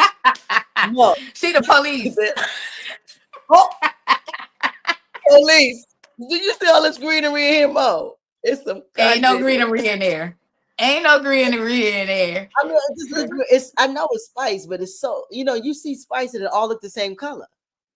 Mo. She the police. Oh, police. Do you see all this greenery in here, Mo? It's some Ain't no content here. greenery in there. Ain't no greenery in there. I mean, it's I know it's spice, but it's so you see spice and it all look the same color.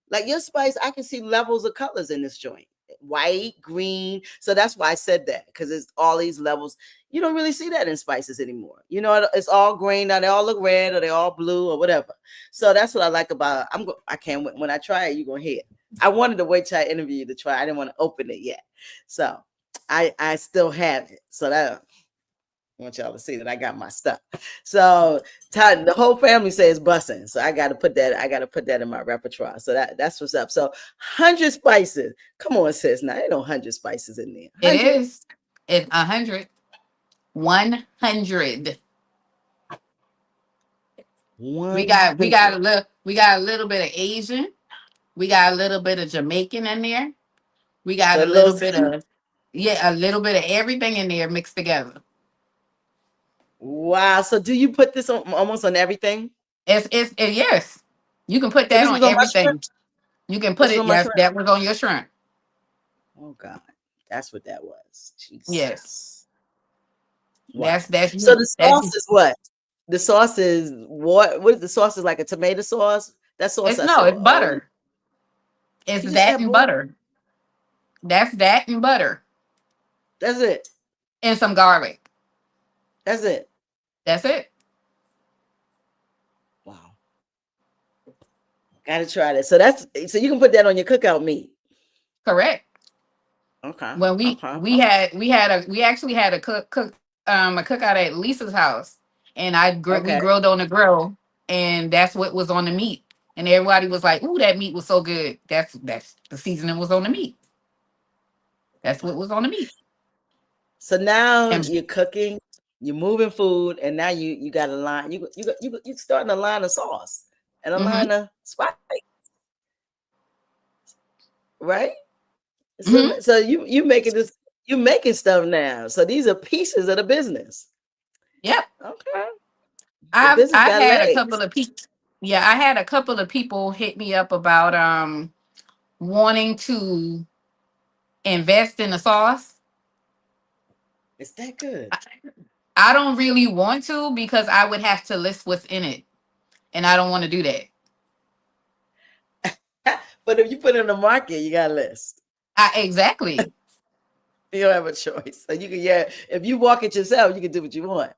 Like your spice, I can see levels of colors in this joint. White, green. So that's why I said that, because it's all these levels. You don't really see that in spices anymore. It's all green now. They all look red or they all blue or whatever. So that's what I like about it. I can't wait. When I try it, you're gonna hear it. I wanted to wait till I interview you to try. I didn't want to open it yet. So I still have it. So that I want y'all to see that I got my stuff. So the whole family says bussing. So I gotta put that in my repertoire. So that's what's up. So 100 spices. Come on, sis. Now ain't no 100 spices in there. It 100. is. It's 100. 100. We got 100. a little bit of Asian. We got a little bit of Jamaican in there. We got So a little those bit of a little bit of everything in there mixed together. wow. So do you put this on almost on everything? Yes. You can put So that this on was on my shrimp. everything. You can put This was it. on my Yes, shrimp. that was on your shrimp. Oh God. That's what that was. Yes. Jesus. That's Wow. that's So you. the That's sauce is what? The sauce is what? What is the sauce? Is like a tomato sauce? That sauce it's I no, it's saw. Oh, butter. It's you just that add and butter. butter. That's that and butter. That's it. And some garlic. That's it. That's it. Wow. Gotta try that. So you can put that on your cookout meat. Correct. Okay. When we Okay. we had we actually had a cookout at Lisa's house, and we Okay. grilled on the grill, and that's what was on the meat, and everybody was like, "Ooh, that meat was so good." That's the seasoning was on the meat. That's what was on the meat. So now And you're cooking, you're moving food, and now you got a line. You starting a line of sauce and a hmm line of spice, right? hmm So you making this, you making stuff now. So these are pieces of the business. yep, Okay. The business I've got had a couple legs. of people. Yeah, I had a couple of people hit me up about wanting to invest in the sauce. It's that good. I don't really want to because I would have to list what's in it, and I don't want to do that. But if you put it in the market, you got a list. Exactly, You don't have a choice. So you can, yeah, if you walk it yourself, you can do what you want.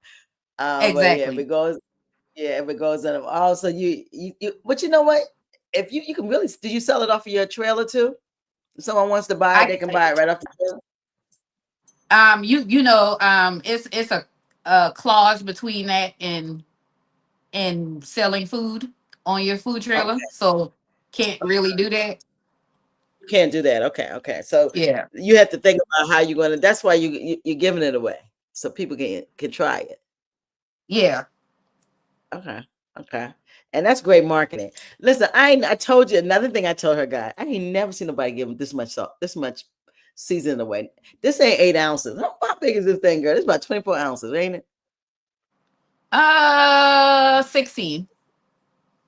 But yeah, exactly. if it goes on also but you know what? if you can really, do you sell it off of your trailer too? If someone wants to buy it, I they can buy it right off the trailer. it's a clause between that and selling food on your food trailer, Okay, so can't really do that. you can't do that. Okay, okay. So Yeah, you have to think about how you're gonna. That's why you're giving it away so people can try it. yeah. Okay. Okay. And that's great marketing. Listen, I told you another thing I told her guy. I ain't never seen nobody give them this much salt, this much seasoning away. This ain't 8 ounces. How big is this thing, girl? This about 24 ounces, ain't it? 16.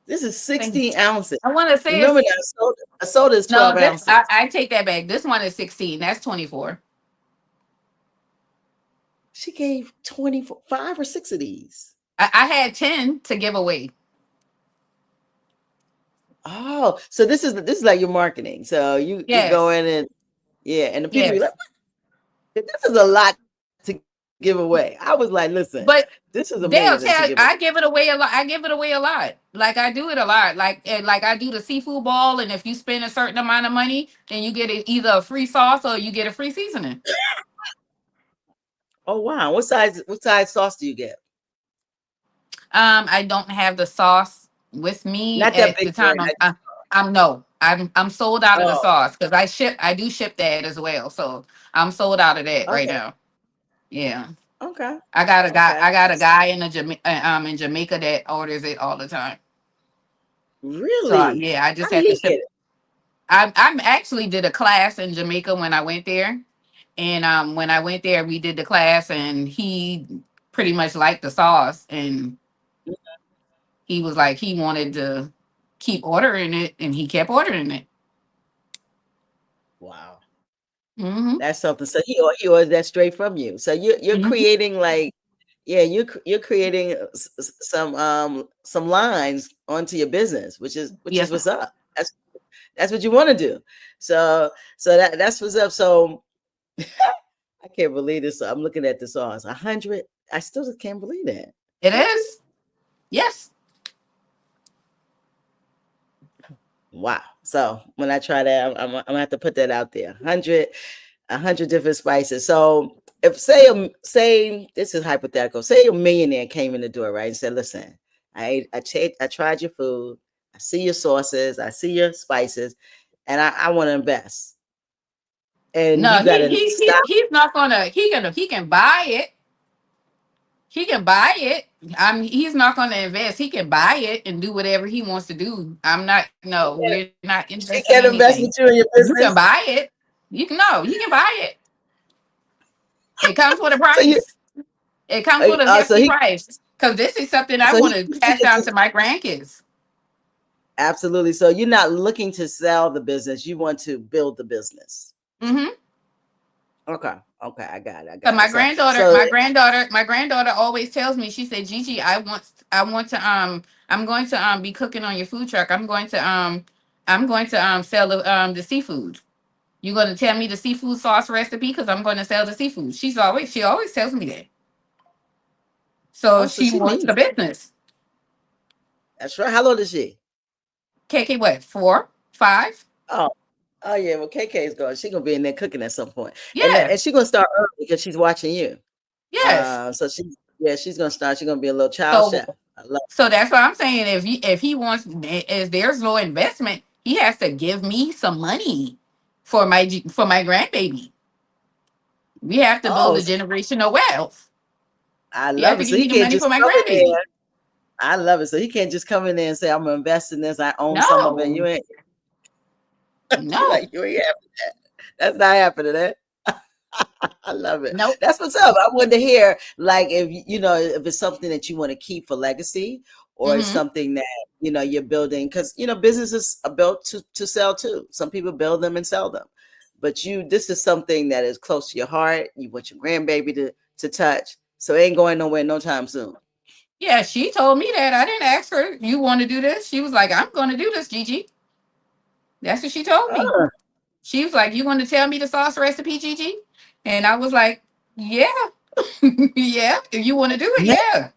This is Think 16 ounces. I want to say Remember it's now, a soda is no. 12 This I, ounces. I take that back. This one is 16. That's 24. She gave 24, 5 or 6 of these. I had 10 to give away. Oh, so this is like your marketing. So you go Yes, in and yeah, and the people be like, yes. this is a lot to give away. I was like, listen, But this is they'll amazing to tell give away. I give it away a lot. I give it away a lot. Like I do it a lot. Like I do the seafood ball, and if you spend a certain amount of money, then you get either a free sauce or you get a free seasoning. Oh wow. What size sauce do you get? I don't have the sauce with me Not that at big the time. joint. I'm no. I'm sold out of the Oh, sauce because I do ship that as well. So I'm sold out of that right okay. now. Yeah. Okay. I got a guy. Okay. I got a guy in Jamaica that orders it all the time. So Really? yeah, I How just did have to he get ship. it? I actually did a class in Jamaica when I went there, and when I went there, we did the class, and he pretty much liked the sauce, and he was like he wanted to keep ordering it, and he kept ordering it. Wow. Hmm. That's something. So he orders that straight from you. So you're Hmm. creating like, yeah, you're creating some lines onto your business, which is Yes, what's up. That's what you want to do. So that's what's up. So I can't believe this. I'm looking at the sauce. 100. I still just can't believe that. it What? is. Yes. Wow. So when I try that, I'm gonna have to put that out there. 100 different spices. So if say this is hypothetical, say a millionaire came in the door, right, and said, "Listen, I tried your food. I see your sauces. I see your spices, and I want to invest." And No, you got to stop. he's not gonna. He can buy it. He can buy it. He's not going to invest. He can buy it and do whatever he wants to do. I'm not. He No, can't, we're not he investing can't invest anything. with you in your You can business. buy it. You can no. You can buy it. It comes with a So you, price. It comes with a so hefty he, price because this is something I so want he, to he pass can down just to my grandkids. absolutely. So you're not looking to sell the business. You want to build the business. Mm-hmm. Okay. Okay. I got it. I So got it. my granddaughter always tells me. She said, "Gigi, I want to I'm going to be cooking on your food truck. I'm going to sell the seafood. You're going to tell me the seafood sauce recipe because I'm going to sell the seafood." She always tells me that. So Oh, so she she wants the means it. business. That's right. How old is she? KK, what, 4, 5? Oh, oh yeah. Well, KK is going. She's gonna be in there cooking at some point, Yeah. and she's gonna start early because she's watching you. Yes. So she's gonna start. She's gonna be a little child So chef. I love. so that's what I'm saying. If he wants, as there's no investment, he has to give me some money for my grandbaby. We have to build Oh, a generational wealth. I You have love to it. So give he me the can't money for just my come in grandbaby. there. I love it. So he can't just come in there and say, "I'm gonna invest in this. I own some of it." You No, ain't. She no, like you ain't having that. That's not happening. That. I love it. nope. That's what's up. I wanted to hear, like, if if it's something that you want to keep for legacy, or it's Hmm. something that you're building, because businesses are built to sell too. Some people build them and sell them, but this is something that is close to your heart. You want your grandbaby to touch, so it ain't going nowhere no time soon. Yeah, she told me that. I didn't ask her, "You want to do this?" She was like, "I'm going to do this, Gigi." That's what she told me. Uh, She was like, "You want to tell me the sauce recipe, Gigi?" And I was like, "Yeah, yeah. If you want to do it, yeah."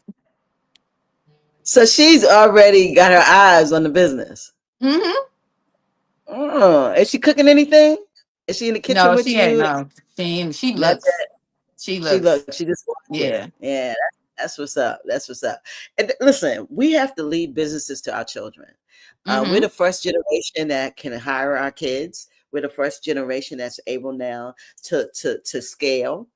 so she's already got her eyes on the business. Mm-hmm. Is she cooking anything? Is she in the kitchen No, with she had you? no. She Not looks. She She looks. look, she just watching. Yeah. Yeah, that's what's up. That's what's up. And listen, we have to lead businesses to our children. We're Mm-hmm. the first generation that can hire our kids. We're the first generation that's able now to scale.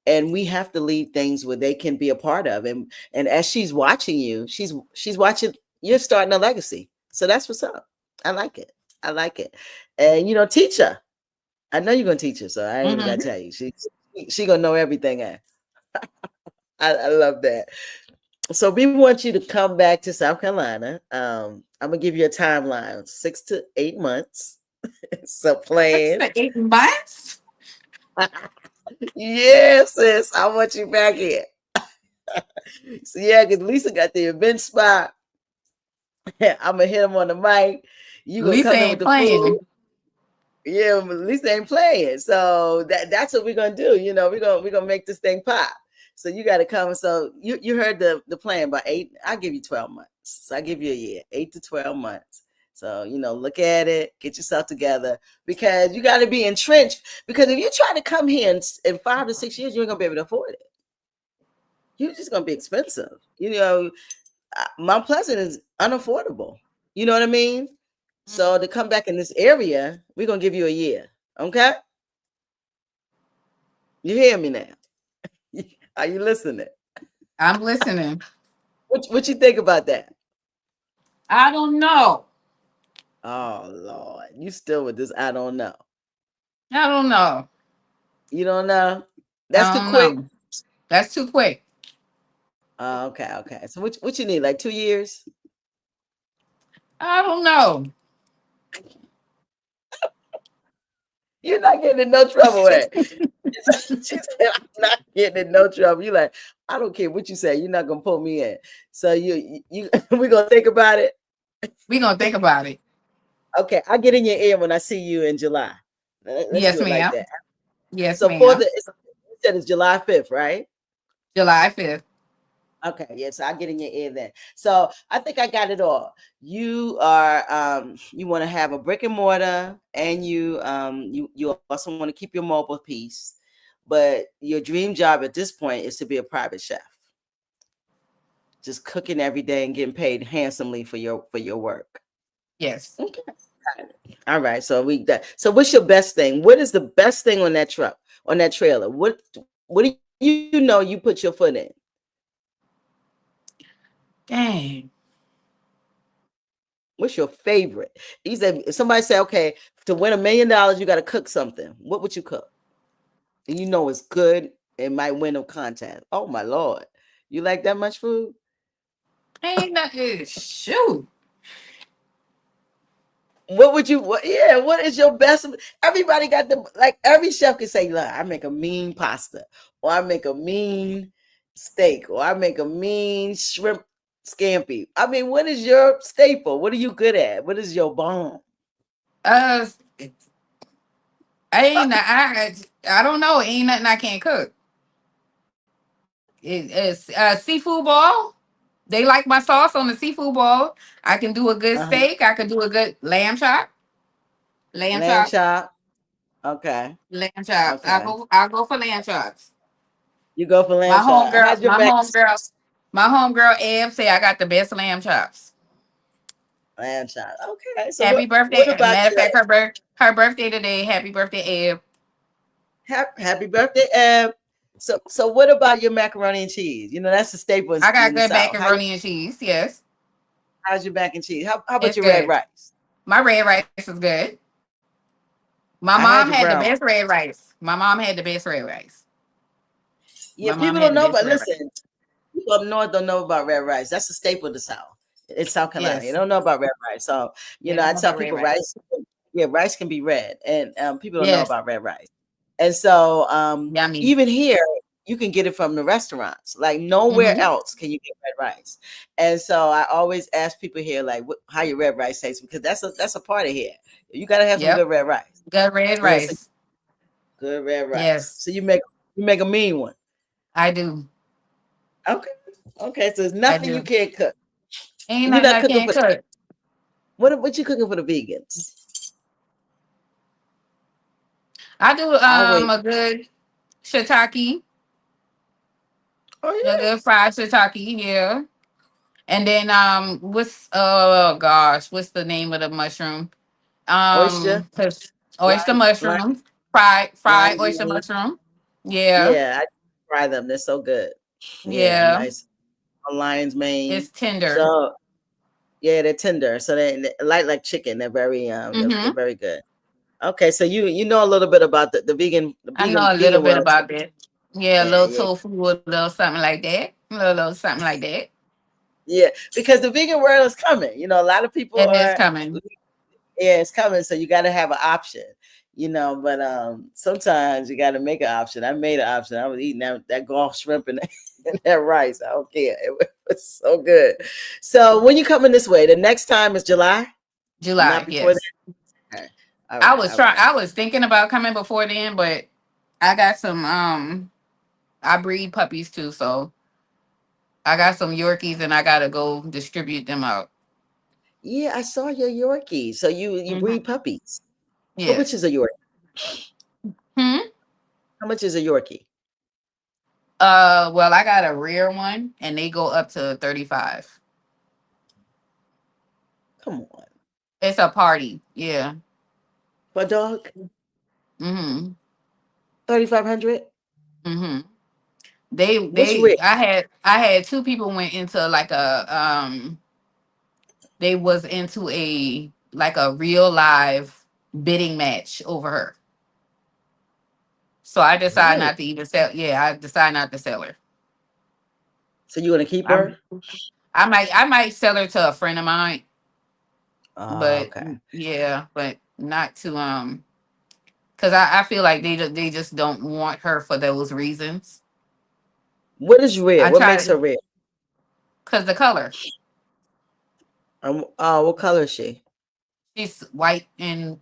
And we have to lead things where they can be a part of. And as she's watching you, she's watching you're starting a legacy. So that's what's up. I like it. I like it. And teach her. I know you're gonna teach her, so I ain't even gotta Mm-hmm. tell you. She gonna know everything. I love that. So we want you to come back to South Carolina. I'm gonna give you a timeline, 6 to 8 months. So Six plan. to 8 months. Yes, sis. I want you back here. So yeah, because Lisa got the event spot. I'm gonna hit him on the mic. You gonna Lisa come in with ain't the food. playing. Yeah, but Lisa ain't playing. So that's what we're gonna do. We're gonna make this thing pop. So you gotta come. So you heard the plan by 8. I give you 12 months. So I give you a year, 8 to 12 months. So look at it, get yourself together because you gotta be entrenched. Because if you try to come here in 5 to 6 years, you ain't gonna be able to afford it. You're just gonna be expensive. Mount Pleasant is unaffordable. You know what I mean? So to come back in this area, we're gonna give you a year. Okay? You hear me now? Are you listening? I'm listening. What you think about that? I don't know. Oh Lord, you still with this? I don't know. I don't know. You don't know? That's too I don't quick. know. That's too quick. Okay, okay. So what you need? Like 2 years? I don't know. You're not getting in no trouble, eh? She said, "I'm not getting in no trouble." You like, I don't care what you say. You're not gonna pull me in. So you we're gonna think about it. We gonna think about it. Okay, I get in your ear when I see you in July. Let's Yes, do it like ma'am. that. Yes, So for ma'am. you said it's July 5th, right? July 5th. Okay, yes, I'll get in your ear then. So I think I got it all. You are you want to have a brick and mortar and you also want to keep your mobile piece, but your dream job at this point is to be a private chef. Just cooking every day and getting paid handsomely for your work. Yes. Okay. All right. So what's your best thing? What is the best thing on that truck, on that trailer? What do you know you put your foot in? Dang. What's your favorite? He said, if somebody say, okay, to win $1 million, you got to cook something. What would you cook? And you know it's good. It might win a contest. Oh my Lord. You like that much food? Ain't nothing. Shoot. What is your best? Everybody got every chef can say, look, I make a mean pasta, or I make a mean steak, or I make a mean shrimp scampi. I mean, what is your staple? What are you good at? What is your bomb? Uh, I don't know. Ain't nothing I can't cook. It's seafood ball. They like my sauce on the seafood ball. I can do a good Uh-huh. steak. I can do a good lamb chop. Lamb Lamb chop. chop. Okay. Lamb chops. Okay. I'll go for lamb chops. You go for My lamb chop. homegirl, How's your back? my homegirl Eb say I got the best lamb chops. Lamb chop. Okay. So Happy what birthday. about Matter of your fact, her birthday today. Happy birthday, Eb. happy birthday, Eb? So what about your macaroni and cheese? That's a staple I got in the good South. macaroni and cheese. Yes. How's your mac and cheese? How about It's your red good. rice? My red rice is good. My I mom had your had the brown best rice. red rice. My mom had the best red rice. Yeah, My mom people had don't the know, best but red rice. listen, people up north don't know about red rice. That's a staple of the South. It's South Carolina. You Yes. don't know about red rice. So, They I don't know tell about red people rice. rice, yeah, rice can be red. And people don't know Yes. about red rice. And so Yummy. even here, you can get it from the restaurants. Like nowhere Mm-hmm. else can you get red rice. And so I always ask people here, like, how your red rice tastes, because that's a part of here. You got to have some Yep. good red rice. Good red Yeah, so rice. good red rice. Yes. So you make a mean one. I do. Okay. Okay. So there's I nothing you do. can't cook. Ain't You're nothing not I cooking can't for cook. What you cooking for the vegans? I do I'll wait. a good shiitake, Oh a yeah, good fried shiitake, yeah. And then what's oh gosh, what's the name of the mushroom? oyster, 'Cause oyster lime, lime, mushroom, fried lime oyster green. mushroom. Yeah, Yeah, I fry them. They're so good. Yeah, yeah. nice lion's mane. It's tender. So yeah, they're tender. So they like chicken. They're very they're Mm-hmm. very good. Okay, so you know a little bit about the I vegan know a little vegan bit world. about that. Yeah, a Yeah, little yeah, tofu, a little something like that. A little something like that. yeah. Because the vegan world is coming. A lot of people It is are. coming. Yeah, it's coming. So you got to have an option. But sometimes you got to make an option. I made an option. I was eating that Gulf shrimp and, and that rice. I don't care. Was so good. So when you coming this way, the next time is July, not July, before that. yes. Okay. All right. All right. I was thinking about coming before then, but I got some I breed puppies too, so I got some Yorkies and I gotta go distribute them out. Yeah, I saw your Yorkie. So you Hmm. breed puppies. How much is Yes. a Yorkie? Hmm. How much is a Yorkie? Well, I got a rare one, and they go up to 35. Come on, It's a party. Yeah. for a dog, Mm-hmm. 3,500. Mm-hmm. What's rare? I had two people went into like a they was into a like a real live bidding match over her. So I decided Really? not to even sell. Yeah, I decided not to sell her. So you gonna keep I'm her? I might sell her to a friend of mine, Oh, but okay. yeah, but not to because I feel like they just don't want her for those reasons. What is rare? I What makes tried her rare? because the color. What color is she? She's white and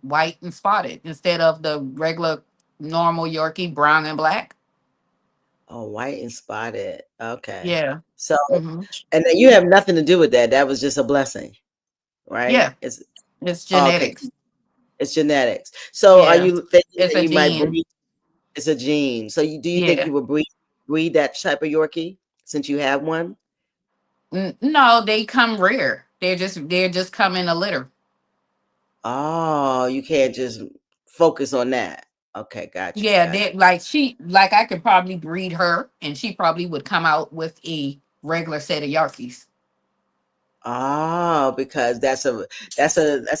spotted instead of the regular normal Yorkie brown and black. Oh, white and spotted. Okay. Yeah. So, Hmm. and then you have nothing to do with that. That was just a blessing, right? Yeah. It's Okay. genetics. It's genetics. So, are Yeah. you thinking It's that a you might gene. breed? It's a gene. So, do you think Yeah. you would breed that type of Yorkie since you have one? No, they come rare. They're just come in a litter. Oh, you can't just focus on that. Okay, got you, Yeah, got they you. like I could probably breed her and she probably would come out with a regular set of Yorkies. Oh, because that's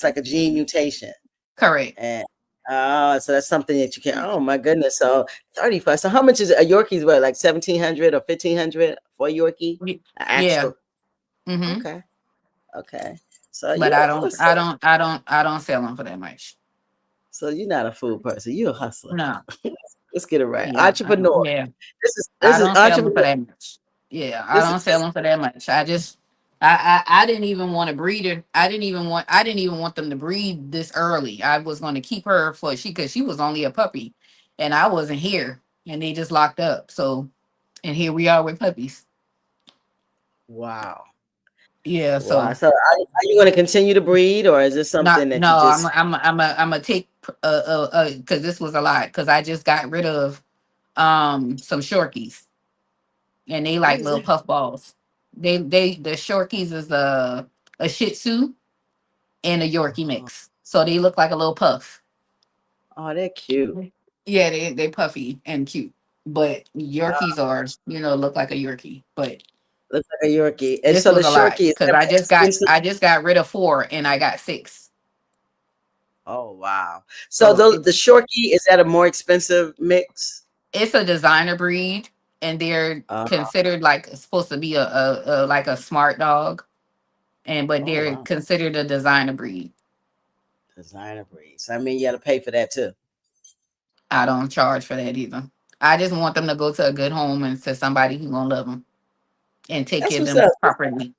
like a gene mutation. Correct. And so that's something that you can. Oh my goodness! So 35. So how much is a Yorkie's? What, like 1,700 or 1,500 for a Yorkie? An Yeah. actual. Hmm. Okay, okay. So But you're a hustler. I don't sell them for that much. So you're not a food person. You're a hustler. No. Let's get it right. Yeah. Entrepreneur. Yeah. This I is don't sell them for entrepreneur. that much. Yeah, I This don't sell is them for that much. I didn't even want to breed her. I didn't even want them to breed this early. I was going to keep her for because she was only a puppy, and I wasn't here, and they just locked up. So, and here we are with puppies. wow. Yeah. Wow. So So are you going to continue to breed, or is this not something that you no. just? I'm a take because this was a lot because I just got rid of some shorties and they What like is little that? puff balls. The Shorkies is a Shih Tzu and a Yorkie Oh, mix, so they look like a little puff. oh, they're cute. Yeah, they puffy and cute, but Yorkies are look like a Yorkie. But Looks like a Yorkie. And this so the was a lot Shorkie, is because that more expensive? I just got rid of four and I got six. Oh wow! So So the Shorkie, is that a more expensive mix? it's a designer breed, and they're Uh, considered like supposed to be a like a smart dog, and but oh they're wow! considered a designer breed. Designer breeds. I mean, you got to pay for that too. I don't charge for that either. I just want them to go to a good home and to somebody who gonna love them and take That's care of what's them up. properly.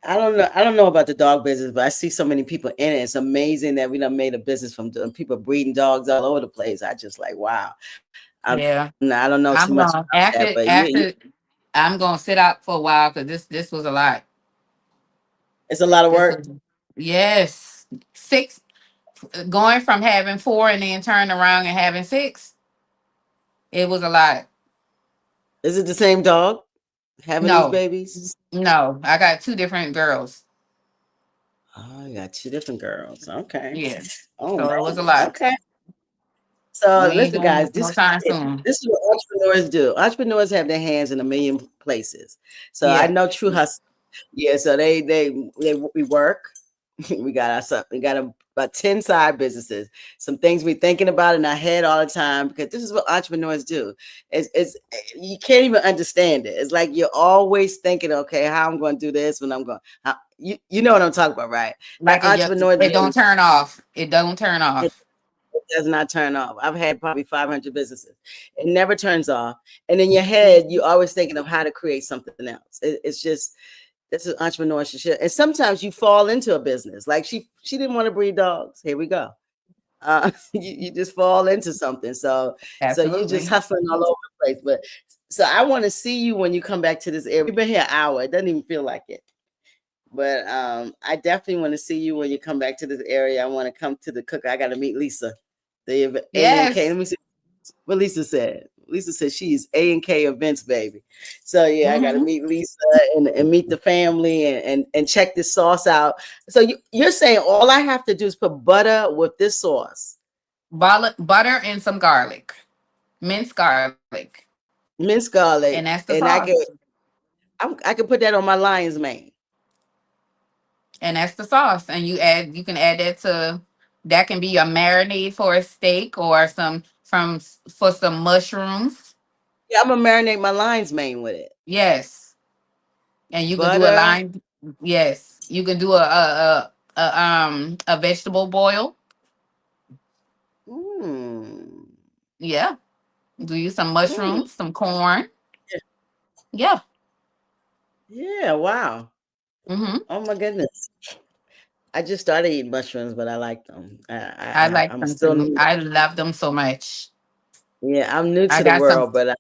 I don't know. I don't know about the dog business, but I see so many people in it. It's amazing that we done made a business from people breeding dogs all over the place. I just like wow. Yeah, I don't know too I'm much gonna about that, but you I'm gonna sit out for a while because this was a lot. it's a lot of This work. was Yes. Six, going from having four and then turning around and having six. It was a lot. Is it the same dog having these No, babies? no. I got two different girls. Oh, you got two different girls. Okay. Yeah. Oh So it was a man. lot. Okay. So We ain't listen, doing guys, it no time soon. this is what entrepreneurs do. Entrepreneurs have their hands in a million places. So I Yeah. know True Hustle. Yeah, so they we work. We got about 10 side businesses. Some things we're thinking about in our head all the time because this is what entrepreneurs do. It's you can't even understand it. It's like you're always thinking, okay, how I'm going to do this when I'm going. You know what I'm talking about, right? That Like entrepreneur it dream, don't turn off. It don't turn it, off. it does not turn off. I've had probably 500 businesses. It never turns off. And in your head, you're always thinking of how to create something else. It's just this is entrepreneurship. And sometimes you fall into a business. Like she didn't want to breed dogs. Here we go. You just fall into something. So you just Absolutely. hustling all over the place. But so I want to see you when you come back to this area. We've been here an hour. It doesn't even feel like it. But I definitely want to see you when you come back to this area. I want to come to the cooker. I got to meet Lisa, the A and K. Yes. Let me see what Lisa said. Lisa said she's A&K events, baby. So yeah, I got to Mm-hmm. meet Lisa and meet the family and check this sauce out. So you're saying all I have to do is put butter with this sauce, Butter and some garlic, minced garlic, minced and that's garlic, the and I sauce. can I can put that on my lion's mane. And that's the sauce. And you can add that to, that can be a marinade for a steak or some from for some mushrooms. Yeah, I'm gonna marinate my lion's mane with it. Yes, and you can do a Butter. lime. Yes, you can do a vegetable boil. Mm, Yeah, do you some mm, mushrooms, some corn. Yeah. yeah. Wow. Mm-hmm. Oh my goodness. I just started eating mushrooms, but I like them. I like I'm them still too. new. I love them so much. Yeah, I'm new I to the got some. world, but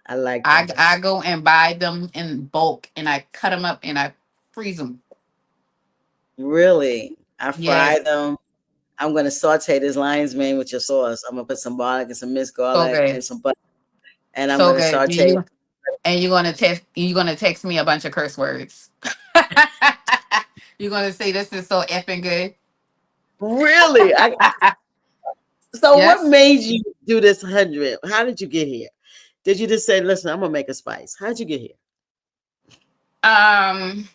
I like I them. I go and buy them in bulk and I cut them up and I freeze them. Really, I fry Yes, them. I'm gonna saute this lion's mane with your sauce. I'm gonna put some garlic and some minced so garlic good, and some butter, and I'm so gonna good. saute. And you're gonna text me a bunch of curse words. You're gonna say this is so effing good. Really, so what Yes. made you do this 100? How did you get here? Did you just say, "Listen, I'm gonna make a spice"? How did you get here? Um.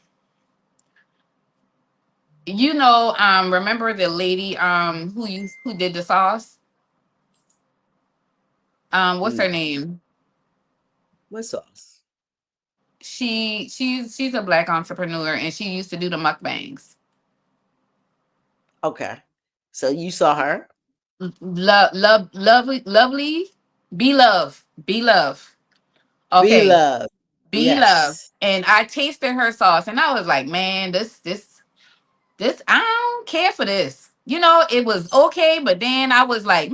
Remember the lady who did the sauce? What's her No, name? what sauce? She's a black entrepreneur and she used to do the mukbangs. Okay, so you saw her. Lovely, be love. Be Okay, love. be love. Yes, And I tasted her sauce, and I was like, man, this, I don't care for this. It was okay, but then I was like,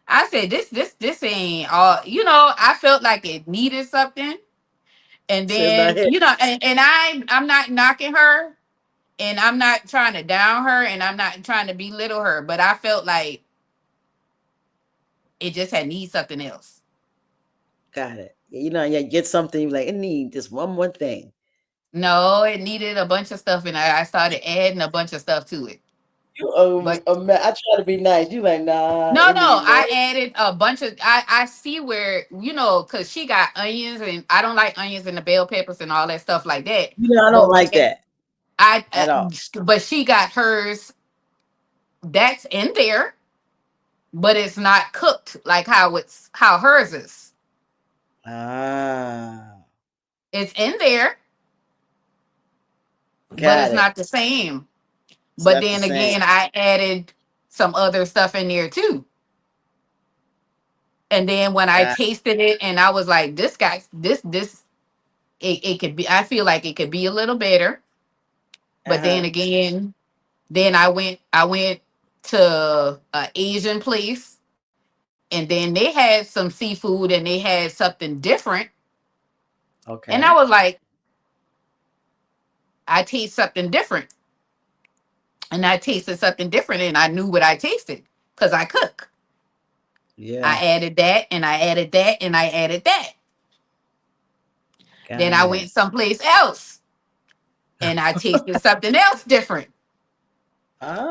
I said, this ain't all. I felt like it needed something, and said not then here. I'm not knocking her, and I'm not trying to down her, and I'm not trying to belittle her, but I felt like it just had need something else. Got it. You get something. You like. It need just one more thing. No, it needed a bunch of stuff, and I started adding a bunch of stuff to it. But I try to be nice. You like, nah, no, it no, need more. I added a bunch of. I see where because she got onions, and I don't like onions and the bell peppers and all that stuff like that. I don't But like that I, at all. but she got hers. That's in there, but it's not cooked like how hers is. Ah, It's in there, but got it's it. not the same. It's But not the then same. again, I added some other stuff in there too. And then when I Got tasted it, and I was like, this guy, this, it could be. I feel like it could be a little better. But then uh-huh. again, then I went to a Asian place, and then they had some seafood, and they had something different, and I Okay. was like, I taste something different. And I tasted something different and I knew what I tasted because I cook. Yeah. I added that and I added that and I added that. Then I Got went it. someplace else and I tasted something else different.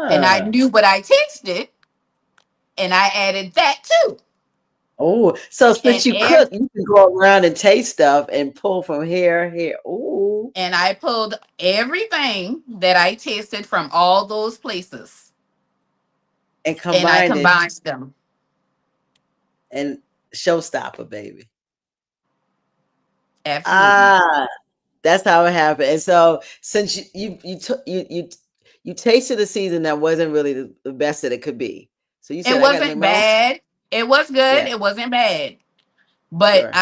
And I Ah. knew what I tasted and I added that too. Oh, so And since you every, cook, you can go around and taste stuff and pull from here, here. Oh, and I pulled everything that I tasted from all those places and and I combined it combined them. and showstopper, baby. Absolutely. Ah, that's how it happened. And so since you took you tasted a season that wasn't really the best that it could be. So you It said I got to make wasn't my own. bad. It was good. Yeah, It wasn't bad. But sure,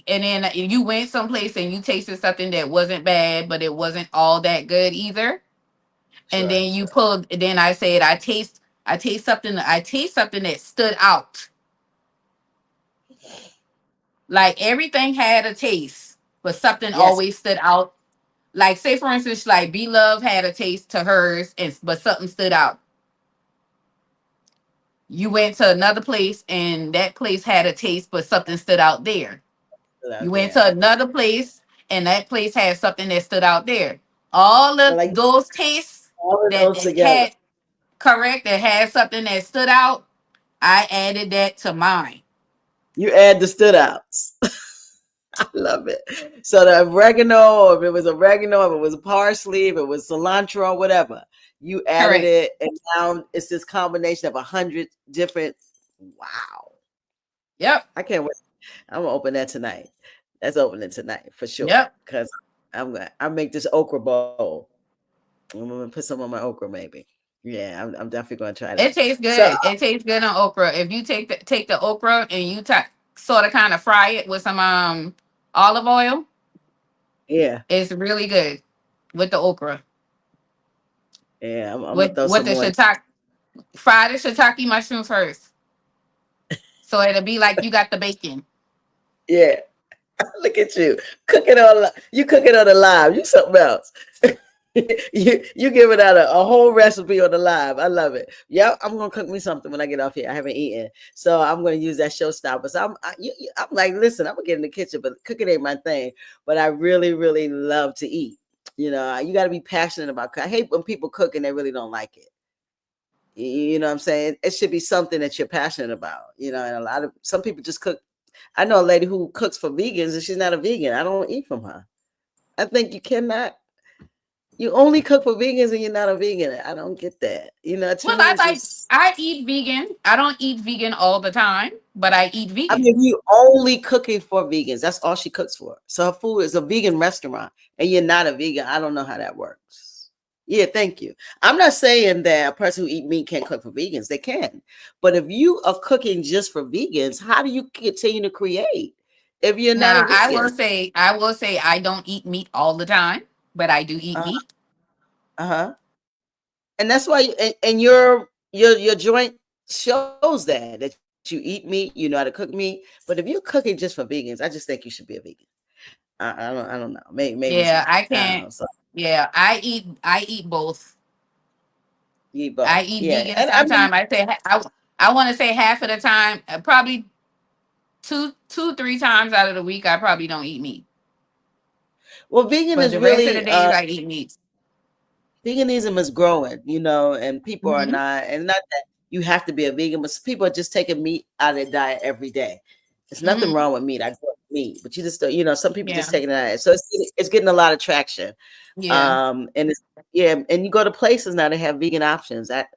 and then you went someplace and you tasted something that wasn't bad, but it wasn't all that good either. And sure. then you pulled. Then I said, I taste something that stood out. Like everything had a taste, but something Yes, always stood out. Like say for instance, like B Love had a taste to hers, and but something stood out. You went to another place, and that place had a taste, but something stood out there. still You out went there. to another place, and that place had something that stood out there. All I of like those tastes all of that those it together. had correct, that had something that stood out, I added that to mine. You add the stood outs. I love it. So the oregano, if it was oregano, if it was parsley, if it was cilantro, whatever, you added Correct. it, and now it's this combination of 100 different. Wow, Yep. I can't wait. I'm gonna open that tonight. That's opening tonight for sure. Yep. Cause I make this okra bowl. I'm gonna put some on my okra maybe. Yeah, I'm definitely gonna try that. It tastes So good. It tastes good on okra. If you take the okra and you sort of kind of fry it with some olive oil, yeah, it's really good with the okra. yeah, I'm gonna With throw with some the more. shiitake, fry the shiitake mushroom first, so it'll be like you got the bacon. Yeah, look at you cooking on. You cooking on the live. You something else. you giving out a whole recipe on the live. I love it. Yeah, I'm gonna cook me something when I get off here. I haven't eaten, so I'm gonna use that showstopper. So I'm like, listen, I'm gonna get in the kitchen, but cooking ain't my thing. But I really, really love to eat. You know, you got to be passionate about. I hate when people cook and they really don't like it. You know what I'm saying? It should be something that you're passionate about. You know, and some people just cook. I know a lady who cooks for vegans and she's not a vegan. I don't eat from her. I think you cannot. You only cook for vegans and you're not a vegan. I don't get that. You know, to Well, me, it's just. I eat vegan. I don't eat vegan all the time, but I eat I vegan. mean, you only cooking for vegans. That's all she cooks for. So her food is a vegan restaurant, and you're not a vegan. I don't know how that works. Yeah, thank you. I'm not saying that a person who eat meat can't cook for vegans. They can, but if you are cooking just for vegans, how do you continue to create if you're not a Now, vegan? I will say I don't eat meat all the time, but I do eat Uh meat. huh. And that's why, and your joint shows that you eat meat, you know how to cook meat. But if you're cooking just for vegans, I just think you should be a vegan. I don't know. Maybe it's me. Yeah, I I don't know. can't. So Yeah, I eat both. you eat both. I eat Yeah, vegan and I mean, sometimes. I want to say half of the time, probably three times out of the week, I probably don't eat meat. well, vegan But is the rest of really the days, I eat meat. veganism is growing, you know, and people are Hmm. not, and not that you have to be a vegan, but people are just taking meat out of their diet every day. There's nothing Hmm. wrong with meat. I grew up with meat, but you just don't, you know, some people just Yeah, taking it out. So it's getting a lot of traction. yeah. And it's yeah, and you go to places now they have vegan options. That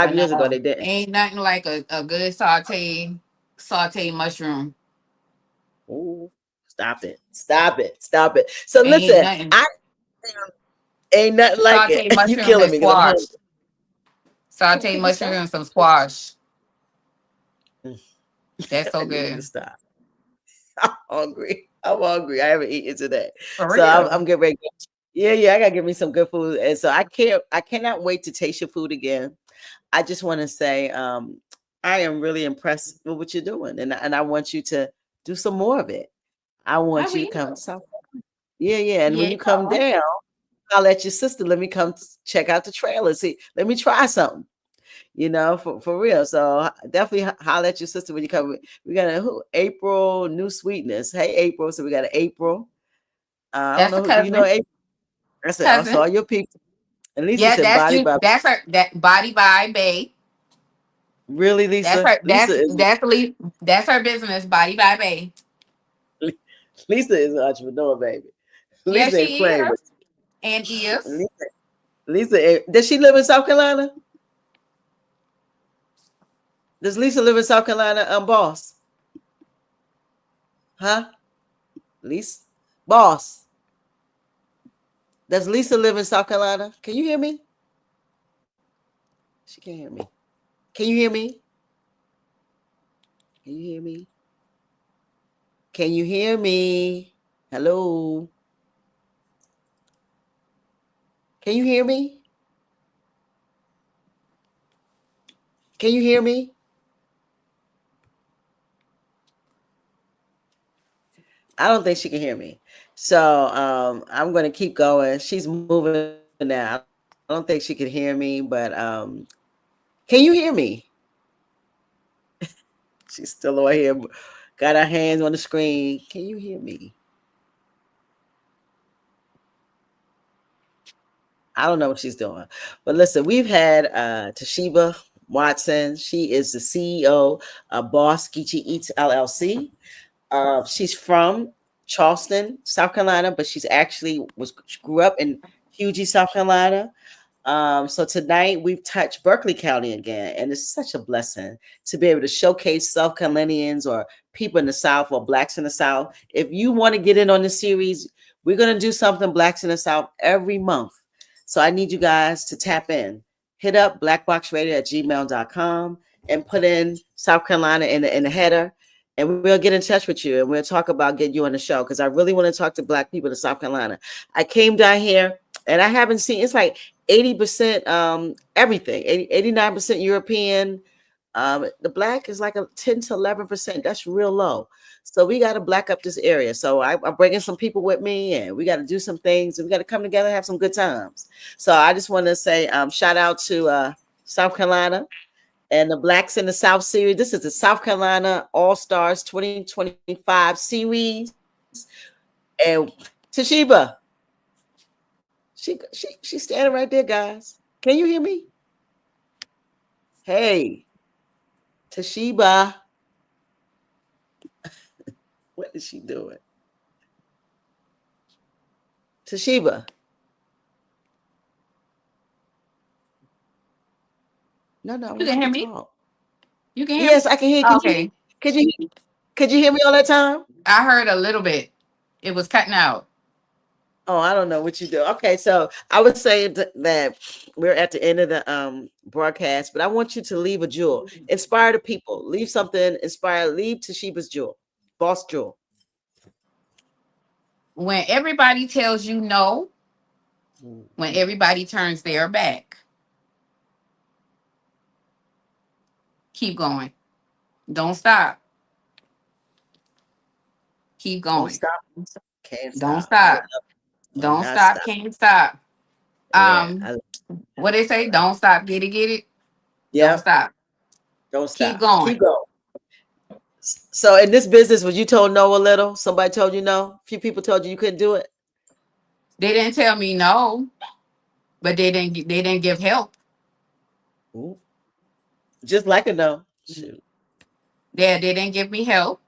I 5 years ago know. they didn't. Ain't nothing like a good saute mushroom. Ooh, stop it, stop it, stop it. So Ain't listen, nothing. I ain't nothing like Saute it. You mushrooms killing and me because I'm hungry. squash. Oh, Saute can you mushrooms stop? and some squash. Mm. That's so You need to good. stop. I'm hungry. I'm hungry. I haven't eaten today. For So real. I'm getting ready. Yeah, yeah, I gotta give me some good food. And so I cannot wait to taste your food again. I just want to say I am really impressed with what you're doing. And I want you to do some more of it. I I want you to come to will. South. Yeah, yeah. And when Yeah. you come down, I'll let your sister. Let me come check out the trailer. See, let me try something. For real. So definitely holler at your sister when you come. We got April New Sweetness. Hey April. So we got an April. I don't That's a know who. Do you know cousin. April? I said, oh, so Cousin. all your people. And Lisa Yeah, said that's body you. by That's her. That body by Bay. really, That's Lisa. her. Lisa is That's her business. Body by Bay. Lisa is an entrepreneur, baby. Yeah, Lisa ain't she playing with is and is. Lisa. Does she live in South Carolina? Does Lisa live in South Carolina? Boss, huh? Lisa, boss. Does Lisa live in South Carolina? Can you hear me? She can't hear me. Can you hear me? Can you hear me? Can you hear me? Hello. Can you hear me? Can you hear me? I don't think she can hear me. So I'm going to keep going. She's moving now. I don't think she can hear me, but can you hear me? She's still over here, got her hands on the screen. Can you hear me? I don't know what she's doing. But listen, we've had Toshiba Watson. She is the CEO of BossGeechieEats LLC. She's from Charleston, South Carolina, but she's actually grew up in Hughie, South Carolina. So tonight we've touched Berkeley County again, and it's such a blessing to be able to showcase South Carolinians or people in the South or Blacks in the South. If you want to get in on the series, we're going to do something Blacks in the South every month. So I need you guys to tap in. Hit up blackboxradio@gmail.com and put in South Carolina in the header, and we'll get in touch with you and we'll talk about getting you on the show because I really want to talk to Black people in South Carolina. I came down here and I haven't seen, it's like 80% everything, 89% European. The Black is like a 10 to 11%. That's real low. So we got to black up this area. So I'm bringing some people with me, and we got to do some things, and we got to come together and have some good times. So I just want to say shout out to South Carolina and the Blacks in the South series. This is the South Carolina All Stars 2025 series. And Toshiba, she's standing right there, guys. Can you hear me? Hey, Toshiba, what is she doing? Toshiba, no, I You want can you hear to me. talk. You can hear me. Yes, I can hear. Okay. Could you could you hear me all that time? I heard a little bit. It was cutting out. Oh, I don't know what you do. Okay, so I would say that we're at the end of the broadcast, but I want you to leave a jewel, inspire the people, leave something inspired, leave Toshiba's jewel, boss jewel. When everybody tells you no, when Mhm. everybody turns their back, keep going. Don't stop. Keep Don't going. stop, can't Don't stop. I stop. love will Don't not stop. stop. Can't stop. Yeah, Um, what they say? Don't stop. Get it. Don't yep. stop. Don't Keep stop. going. Keep going. So in this business, was you told no a little? Somebody told you no? A few people told you couldn't do it? They didn't tell me no, but they didn't give help. Ooh, just like a no. Shoot. They didn't give me help.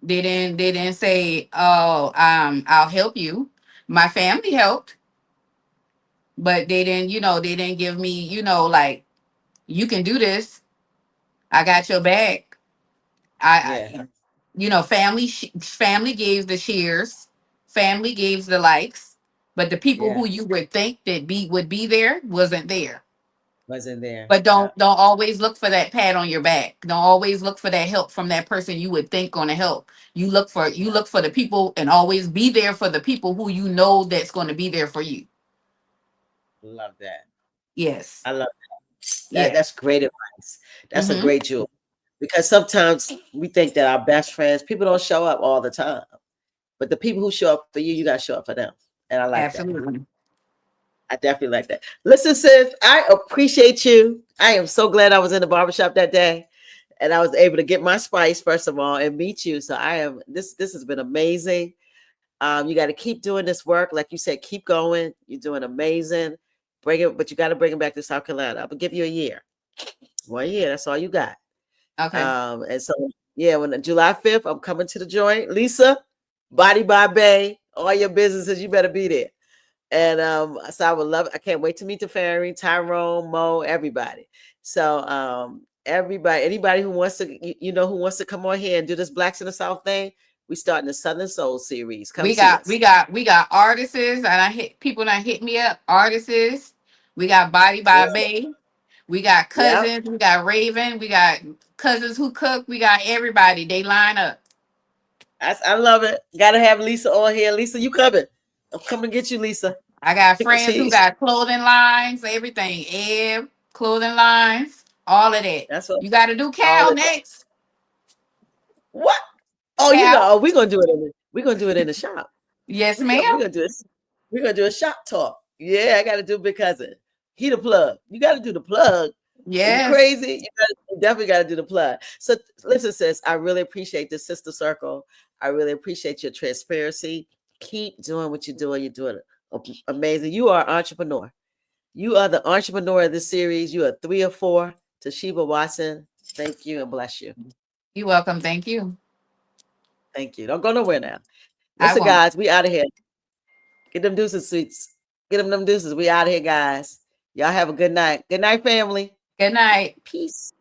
They didn't say, "Oh, I'll help you." My family helped, but they didn't give me, like, you can do this. I got your back. Yeah, Family gave the shares, family gave the likes, but the people yeah. who you would think would be there wasn't there. Wasn't there. But Yeah. don't always look for that pat on your back. Don't always look for that help from that person you would think gonna help. You look for the people and always be there for the people who you know that's going to be there for you. Love that. Yes. I love that. Yeah. That's great advice. That's a Mm-hmm. great jewel. Because sometimes we think that our best friends, people don't show up all the time. But the people who show up for you, you gotta show up for them And I like that. Absolutely. I definitely like that. Listen, sis, I appreciate you. I am so glad I was in the barbershop that day and I was able to get my spice, first of all, and meet you. So I am, this has been amazing. You got to keep doing this work. Like you said, keep going. You're doing amazing. Bring it, but you got to bring it back to South Carolina. I'm gonna give you a year. 1 year. That's all you got. Okay. And so, yeah, when July 5th, I'm coming to the joint. Lisa, Body by Bay, all your businesses, you better be there. And so I would love it. I can't wait to meet the fairy, Tyrone, Mo, everybody. So everybody, anybody who wants to, who wants to come on here and do this Blacks in the South thing, we starting the Southern Soul series. Come We see got we us. got we got artists, and I hit people that hit me up. Artists. We got Body Yeah. by Bay. We got Yep. cousins. We got Raven. We got cousins who cook. We got everybody. They line up. I love it. Gotta have Lisa on here. Lisa, you coming? I'm coming to get you, Lisa. I got friends who She, got clothing lines, everything. Ebb, clothing lines, all of that. that's what You got to do all Cal it. next. What? Oh, Cal. we're gonna do it we're gonna do it in the shop. Yes, We're ma'am. gonna do this. We're gonna do a shop talk. Yeah, I gotta do big cousin. He the plug. You gotta do the plug. Are you Yes. crazy? You definitely gotta do the plug. So listen, sis, I really appreciate this sister circle. I really appreciate your transparency. Keep doing what you're doing. You're doing amazing. You are an entrepreneur. You are the entrepreneur of this series. You are 3 or 4. Toshiba Watson. Thank you and bless you. You're welcome. Thank you. Thank you. Don't go nowhere now. I Listen, won't. guys, we out of here. Get them deuces, sweets. Get them deuces. We out of here, guys. Y'all have a good night. Good night, family. Good night. Peace.